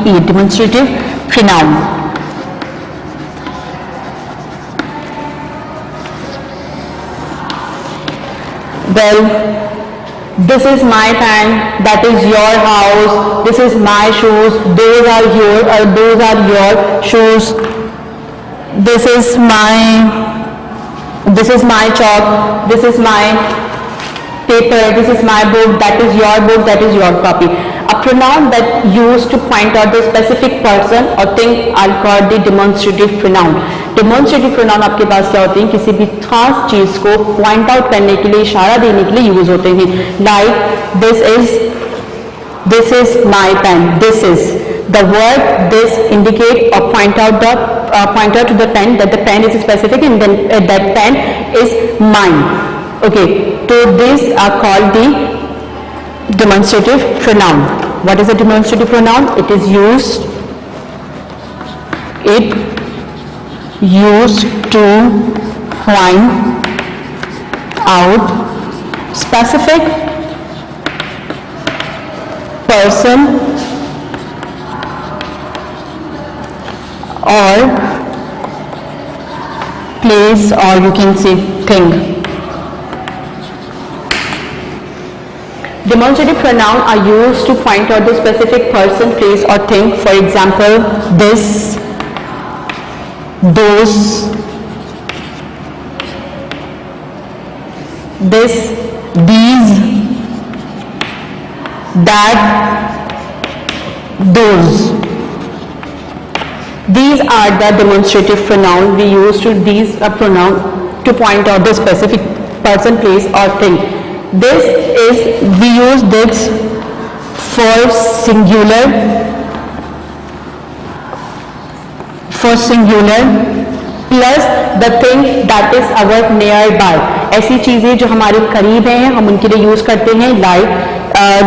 DEMONSTRATIVE. Demonstrative pronoun. Well, this is my pen, that is your house, this is my shoes, those are your shoes, this is my chalk, this is my paper, this is my book, that is your copy. A pronoun that used to point out the specific person or thing are called the demonstrative pronoun. Demonstrative pronoun आपके पास क्या होते हैं, किसी भी खास चीज को point out करने के लिए, इशारा देने के लिए यूज होते हैं. Like this is my pen, this is the word this indicate or point out to the pen that the pen is specific and then that pen is mine. Okay, so these are called the demonstrative pronoun. What is a demonstrative pronoun? It is used to point out specific person or place, or you can say thing. Demonstrative pronouns are used to point out the specific person, place or thing. For example, this, those, this, these, that, those. These are the demonstrative pronouns we use to pronoun to point out the specific person, place or thing. We use this for singular plus the thing that is our nearby. ऐसी चीजें जो हमारे करीब हैं हम उनके लिए use करते हैं. Like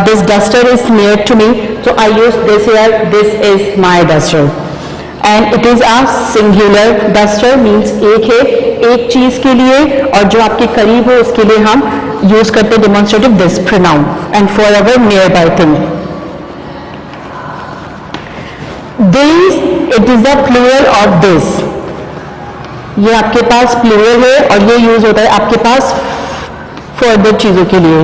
this duster is near to me, so I use this here, this is my duster. And it is a singular. duster means एक है, एक चीज के लिए, और जो आपके करीब हो उसके लिए हम यूज करते हैं demonstrative this pronoun. And for our nearby thing, these, it is the plural of this. ये आपके पास प्लूरल है और ये यूज होता है आपके पास फर्दर चीजों के लिए.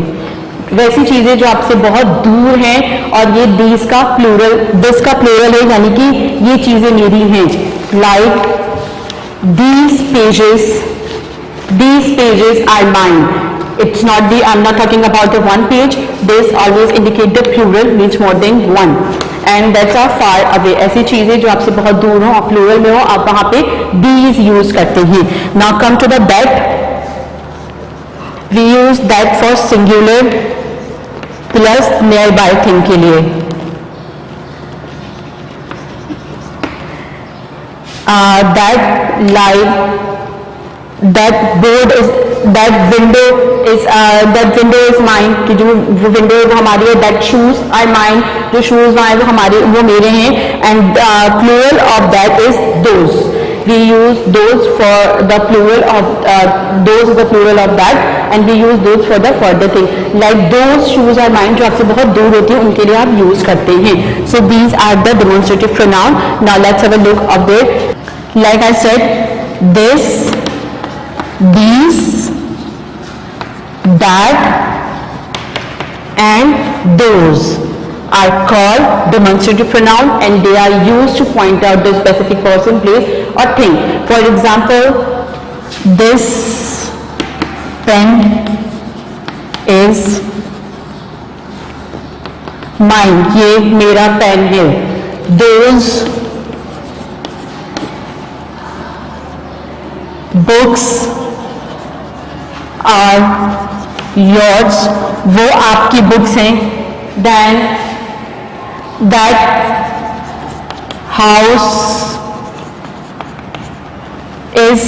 वैसी चीजें जो आपसे बहुत दूर हैं, और ये दिस का प्लूरल है, यानी कि ये चीजें मेरी हैं. Like these pages are mine. It's not I'm not talking about the one page. This always indicate the plural, means more than one. And that's are far away. ऐसी चीजें जो आपसे बहुत दूर हो, आप प्लूरल में हो, आप वहां पे these यूज करते हैं. Now come to the that. We use that for singular plus nearby thing के लिए. That light, that board is, that window is mine. कि जो window वो हमारी है. That shoes are mine. जो shoes वहाँ वो हमारे, वो मेरे हैं. And plural of that is those. We use those for the plural of those is the plural of that, and we use those for the further thing. Like those shoes are mine, जो आपसे बहुत दूर होती है उनके लिए आप use करते हैं. So these are the demonstrative pronoun. Now let's have a look of it. Like I said, this, these, that, and those are called demonstrative pronoun, and they are used to point out the specific person, place or thing. For example, this pen is mine. ये मेरा pen है. Those books are yours. वो आपकी books हैं. Then that house is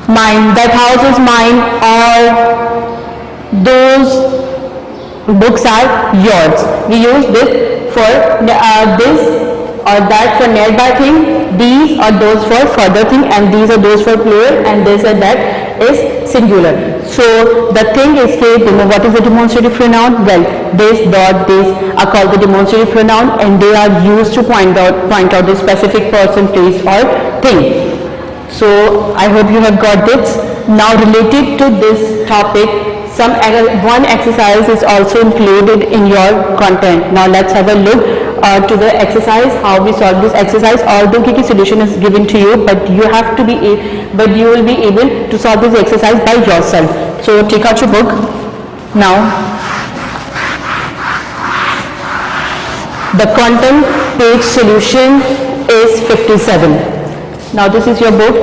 mine. That house is mine. Or those Books are yours. We use this for this or that for nearby thing, these or those for further thing, and these or those for plural, and this or that is singular. So the thing is, what is the demonstrative pronoun? Well, this, dot, this are called the demonstrative pronoun, and they are used to point out the specific person, place or thing. So I hope you have got this. Now related to this topic, one exercise is also included in your content. Now let's have a look to the exercise, how we solve this exercise. Although the solution is given to you, but you will be able to solve this exercise by yourself. So take out your book now. The content page solution is 57. Now this is your book,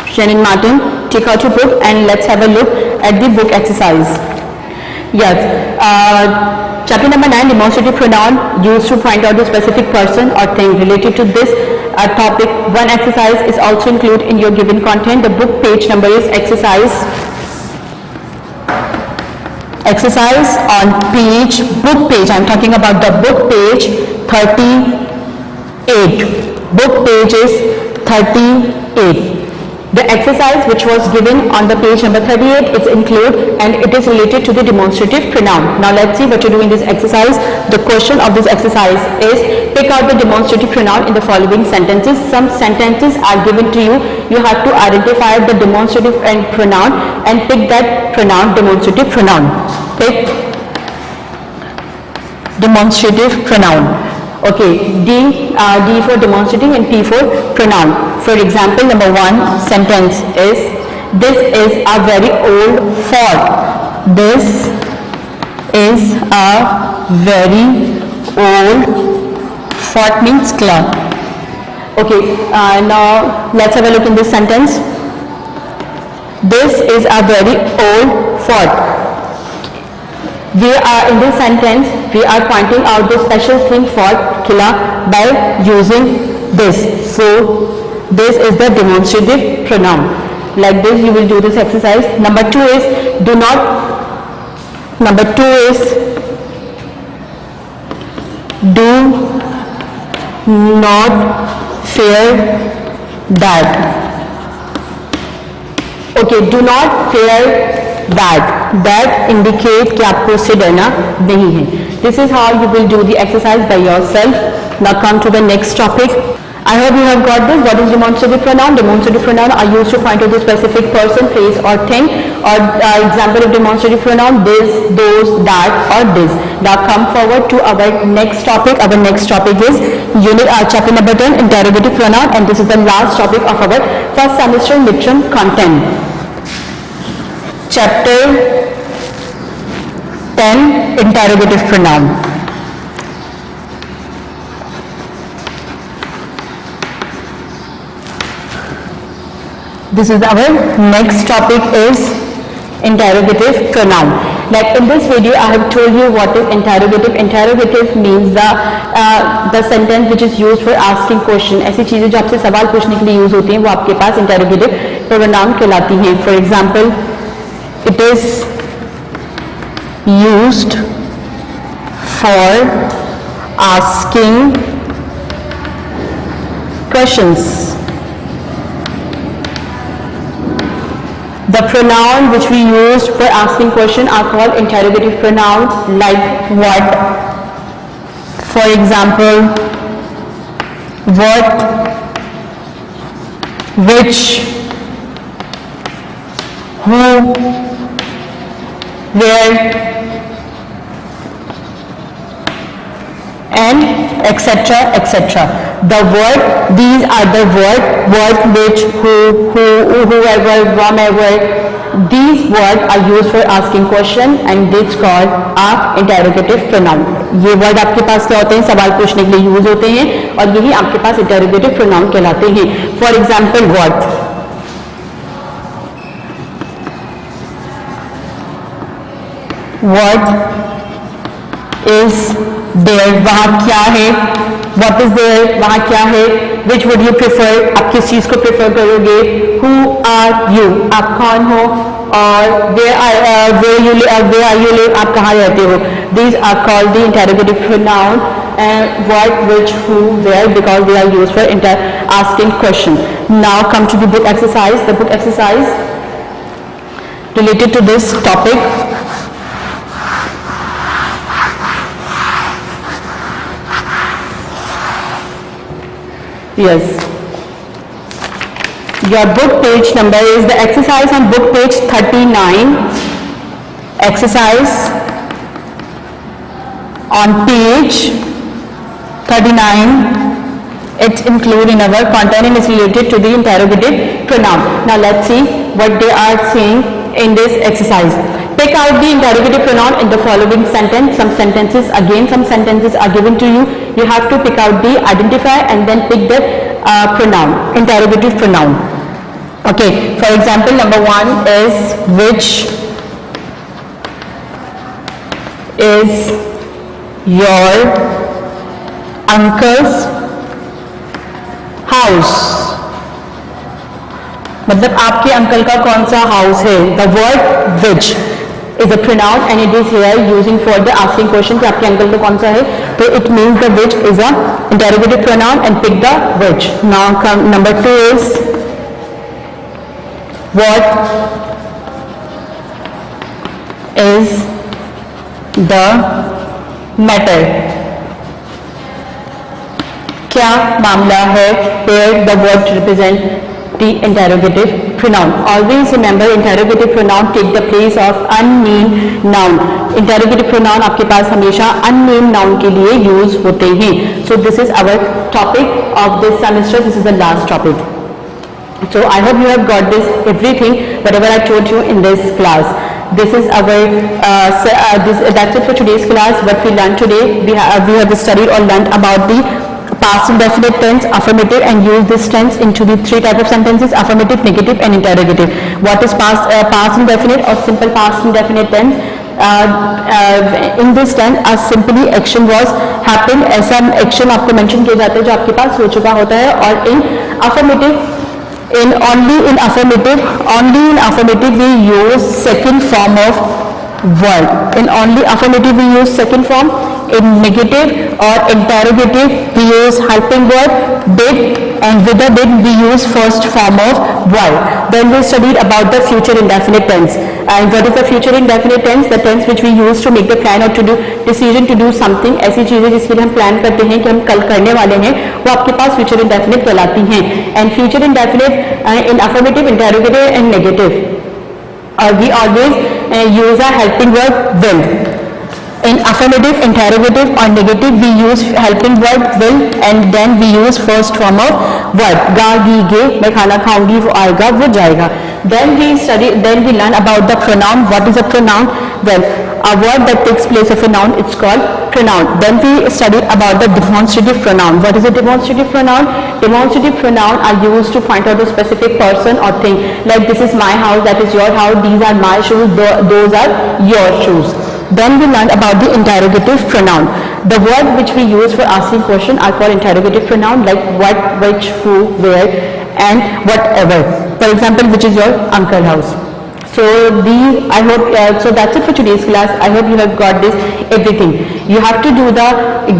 Shannon Martin. Take out your book and let's have a look at the book exercise. Yes, chapter number 9, demonstrative pronoun used to point out the specific person or thing. Related to this topic, one exercise is also included in your given content. The book page number is exercise on book page, I'm talking about the book page 38. Book page is 38. The exercise which was given on the page number 38 is included and it is related to the demonstrative pronoun. Now let's see what to do in this exercise. The question of this exercise is pick out the demonstrative pronoun in the following sentences. Some sentences are given to you. You have to identify the demonstrative pronoun and pick that pronoun, demonstrative pronoun. Okay. Demonstrative pronoun. Okay, D for demonstrative and P for pronoun. For example, number 1 sentence is, this is a very old fort. This is a very old fort means club. Okay, now let's have a look in this sentence. This is a very old fort. In this sentence, we are pointing out the special thing for Killa by using this. So, this is the demonstrative pronoun. Like this, you will do this exercise. Number 2 is, do not fear that. Okay, do not fear that indicate कि आपको उससे डरना नहीं है. This is how you will do the exercise by yourself. Now come to the next topic. I hope you have got this. What is demonstrative pronoun? Demonstrative pronoun are used to point to the specific person, place or thing. Or example of demonstrative pronoun, this, those, that or this. Now come forward to our next topic. Our next topic is chapter number 10, interrogative pronoun, and this is the last topic of our first semester literature content. Chapter 10, interrogative pronoun. This is our next topic is interrogative pronoun. Like in this video, I have told you what is interrogative. Interrogative means the sentence which is used for asking question. ऐसी चीजें जो आपसे सवाल पूछने के लिए use होती हैं वो आपके पास interrogative pronoun कहलाती हैं. For example, it is used for asking questions. The pronoun which we use for asking question are called interrogative pronouns, like what, for example, what, which, who, where, and etc. etc. The word, these are the words which, who, whoever, whomever, these words are used for asking question and this called a interrogative pronoun. ये word आपके पास क्या होते हैं, सवाल पूछने के लिए use होते हैं और यही आपके पास interrogative pronoun कहलाते हैं. For example, what. What is there, वहाँ क्या है. What is there, वहाँ क्या है. Which would you prefer, आप किस चीज को प्रेफर करोगे. Who are you, आप कौन हो. और where are you live, आप कहाँ रहते हो. These are called the interrogative pronoun and what, which, who, where, because they are used for asking question. Now come to the book exercise. The book exercise related to this topic. Yes. Your book page number is the exercise on book page 39. Exercise on page 39. It's included in our content and is related to the interrogative pronoun. Now let's see what they are saying in this exercise. Pick out the interrogative pronoun in the following sentence. Some sentences are given to you. You have to pick out the identifier and then pick the pronoun, interrogative pronoun. Okay, for example, number 1 is which is your uncle's house. मतलब आपके uncle का कौन सा house है. The word which is a pronoun and it is here using for the asking question कि आपके uncle का कौन सा है, तो it means the which is a interrogative pronoun and pick the which. Now come number 2 is what is the matter. क्या मामला है. Here the word represent the interrogative pronoun. Always remember interrogative pronoun take the place of unnamed noun. Interrogative pronoun आपके पास हमेशा unnamed noun के लिए use होते हैं. So this is our topic of this semester. This is the last topic. So I hope you have got this everything whatever I told you in this class. This is our that's it for today's class. What we learned today, we have studied or learned about the past indefinite tense, affirmative, and use this tense into the 3 types of sentences: affirmative, negative, and interrogative. What is past indefinite or simple past indefinite tense? In this tense a simply action was happened. ऐसा action आपको mention किया जाता है जो आपके पास हो चुका होता है. और in affirmative, only in affirmative we use second form of word. In only affirmative we use second form. In negative or interrogative we use helping word did, and with the did we use first form of word. Then we studied about the future indefinite tense. And what is the future indefinite tense? The tense which we use to make the plan or to do decision to do something. ऐसी चीजें जिसके लिए हम plan करते हैं कि हम कल करने वाले हैं, वो आपके पास future indefinite कहलाती हैं. And future indefinite in affirmative, interrogative and negative we always use a helping word will. In affirmative, interrogative or negative we use helping word will, and then we use first form of word. गा गी गे, मैं खाना खाऊंगी, वो आएगा, वो जाएगा. Then we learn about the pronoun. What is a pronoun? Well, a word that takes place of a noun, it's called pronoun. Then we studied about the demonstrative pronoun. What is a demonstrative pronoun? Demonstrative pronoun are used to point out a specific person or thing. Like this is my house, that is your house, these are my shoes, those are your shoes. Then we learned about the interrogative pronoun. The word which we use for asking question are called interrogative pronoun, like what, which, who, where, and whatever. For example, which is your uncle house. So I hope so that's it for today's class. I hope you have got this everything. You have to do the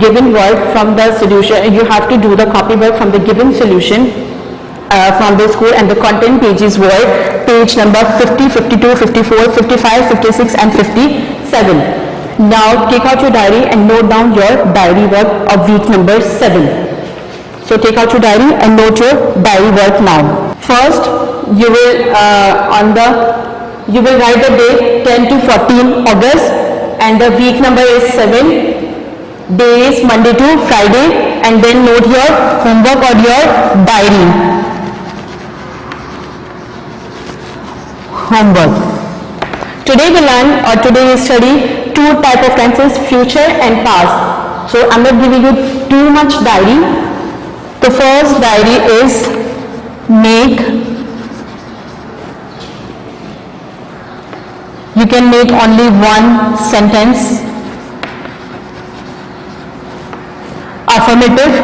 given word from the solution. You have to do the copy work from the given solution from the school, and the content pages were page number 50, 52, 54, 55, 56 and 57. Now take out your diary and note down your diary work of week number 7. So take out your diary and note your diary work now. First you will write the date 10 to 14 August, and the week number is 7. Day is Monday to Friday, and then note your homework or your diary. Homework. Today we learn, or today we study 2 types of tenses, future and past. So I'm not giving you too much diary. The first diary is make. You can make only one sentence. Affirmative.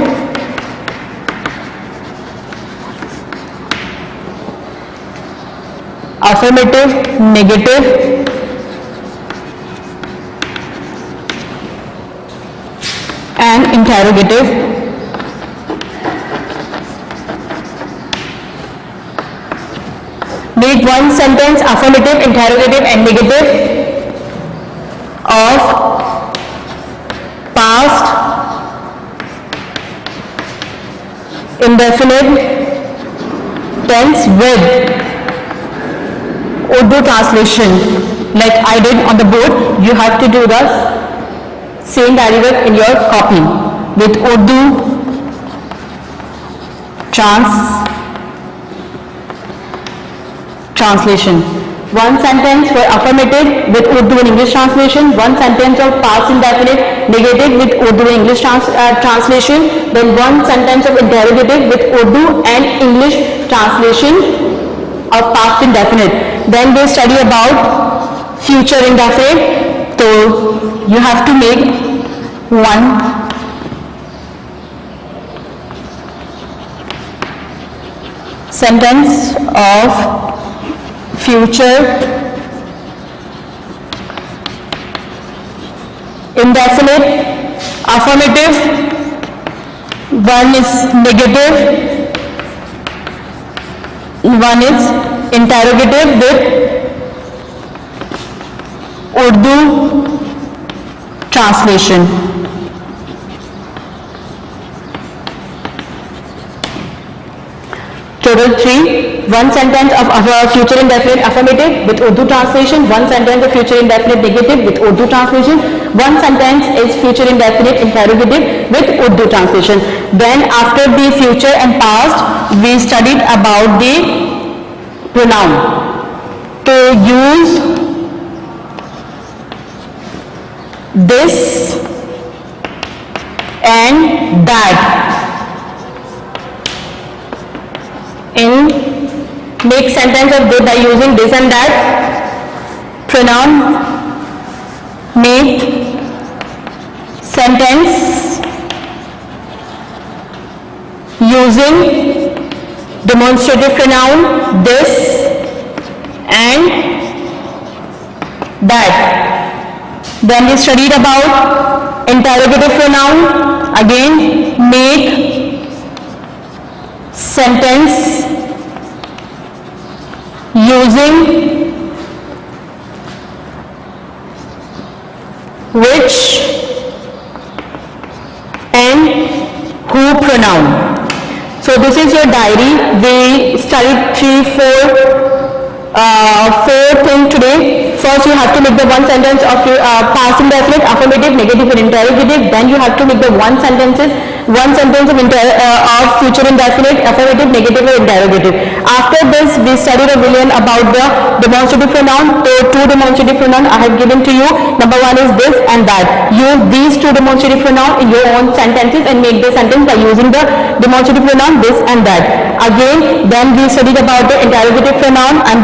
affirmative, negative, and interrogative. Make one sentence affirmative, interrogative, and negative of past indefinite tense with Urdu translation. Like I did on the board, you have to do the same diary work in your copy with Urdu translation. One sentence for affirmative with Urdu and English translation, one sentence of past indefinite negative with Urdu and English translation, then one sentence of interrogative with Urdu and English translation of past indefinite. Then we study about future indefinite. So you have to make one sentence of future indefinite affirmative, one is negative, one is interrogative with Urdu translation. Total 3. One sentence of future indefinite affirmative with Urdu translation, one sentence of future indefinite negative with Urdu translation, one sentence is future indefinite interrogative with Urdu translation. Then after the future and past, we studied about the pronoun. To use this and that in make sentence of this by using this and that pronoun. Make sentence using demonstrative pronoun this and that. Then we studied about interrogative pronoun. Again, make sentence using which and who pronoun. So this is your diary. We studied 4 things today. First you have to make the one sentence of past indefinite, affirmative, negative and interrogative. Then you have to make the one sentence of future indefinite, affirmative, negative and interrogative. After this we studied a million about the demonstrative pronoun. So 2 demonstrative pronoun I have given to you. Number 1 is this and that. Use these 2 demonstrative pronoun in your own sentences and make the sentence by using the demonstrative pronoun this and that. Again, then we studied about the interrogative pronoun. I have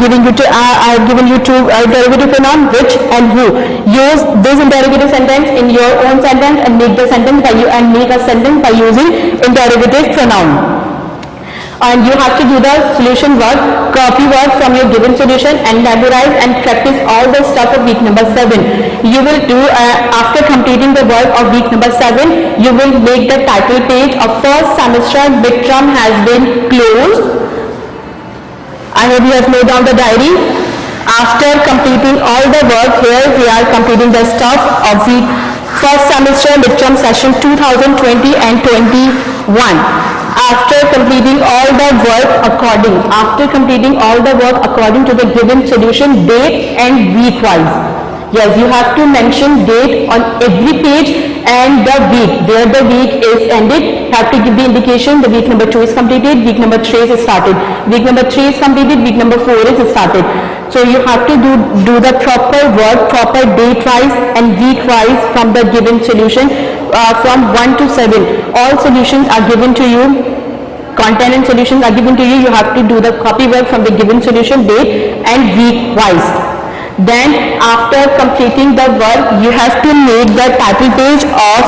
given you 2 interrogative pronoun which and who. Use this interrogative sentence in your own sentence and make a sentence by using interrogative pronoun. And you have to do the solution work, copy work from your given solution and memorize and practice all the stuff of week number 7. You will do after completing the work of week number 7, you will make the title page of first semester midterm has been closed. I hope you have noted down the diary. After completing all the work, here we are completing the stuff of the first semester midterm session 2020 and 21. After completing all the work according to the given solution, date and week wise. Yes, you have to mention date on every page and the week, where the week is ended. You have to give the indication the week number 2 is completed, week number 3 is started, week number 3 is completed, week number 4 is started. So you have to do the proper work, proper date wise and week wise from the given solution from 1 to 7. All solutions are given to you. Content and solutions are given to you. You have to do the copy work from the given solution date and week wise. Then after completing the work, you have to make the title page of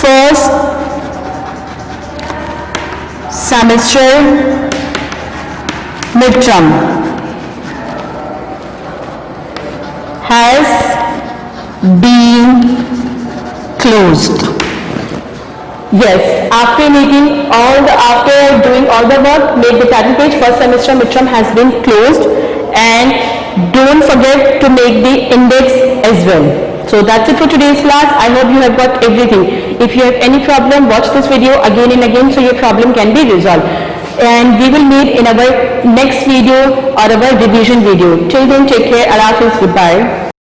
first semester midterm. being closed. Yes, after doing all the work, make the title page. First semester midterm has been closed, and don't forget to make the index as well. So that's it for today's class. I hope you have got everything. If you have any problem, watch this video again and again so your problem can be resolved. And we will meet in our next video or our revision video. Till then, take care. Allah Hafiz. Goodbye.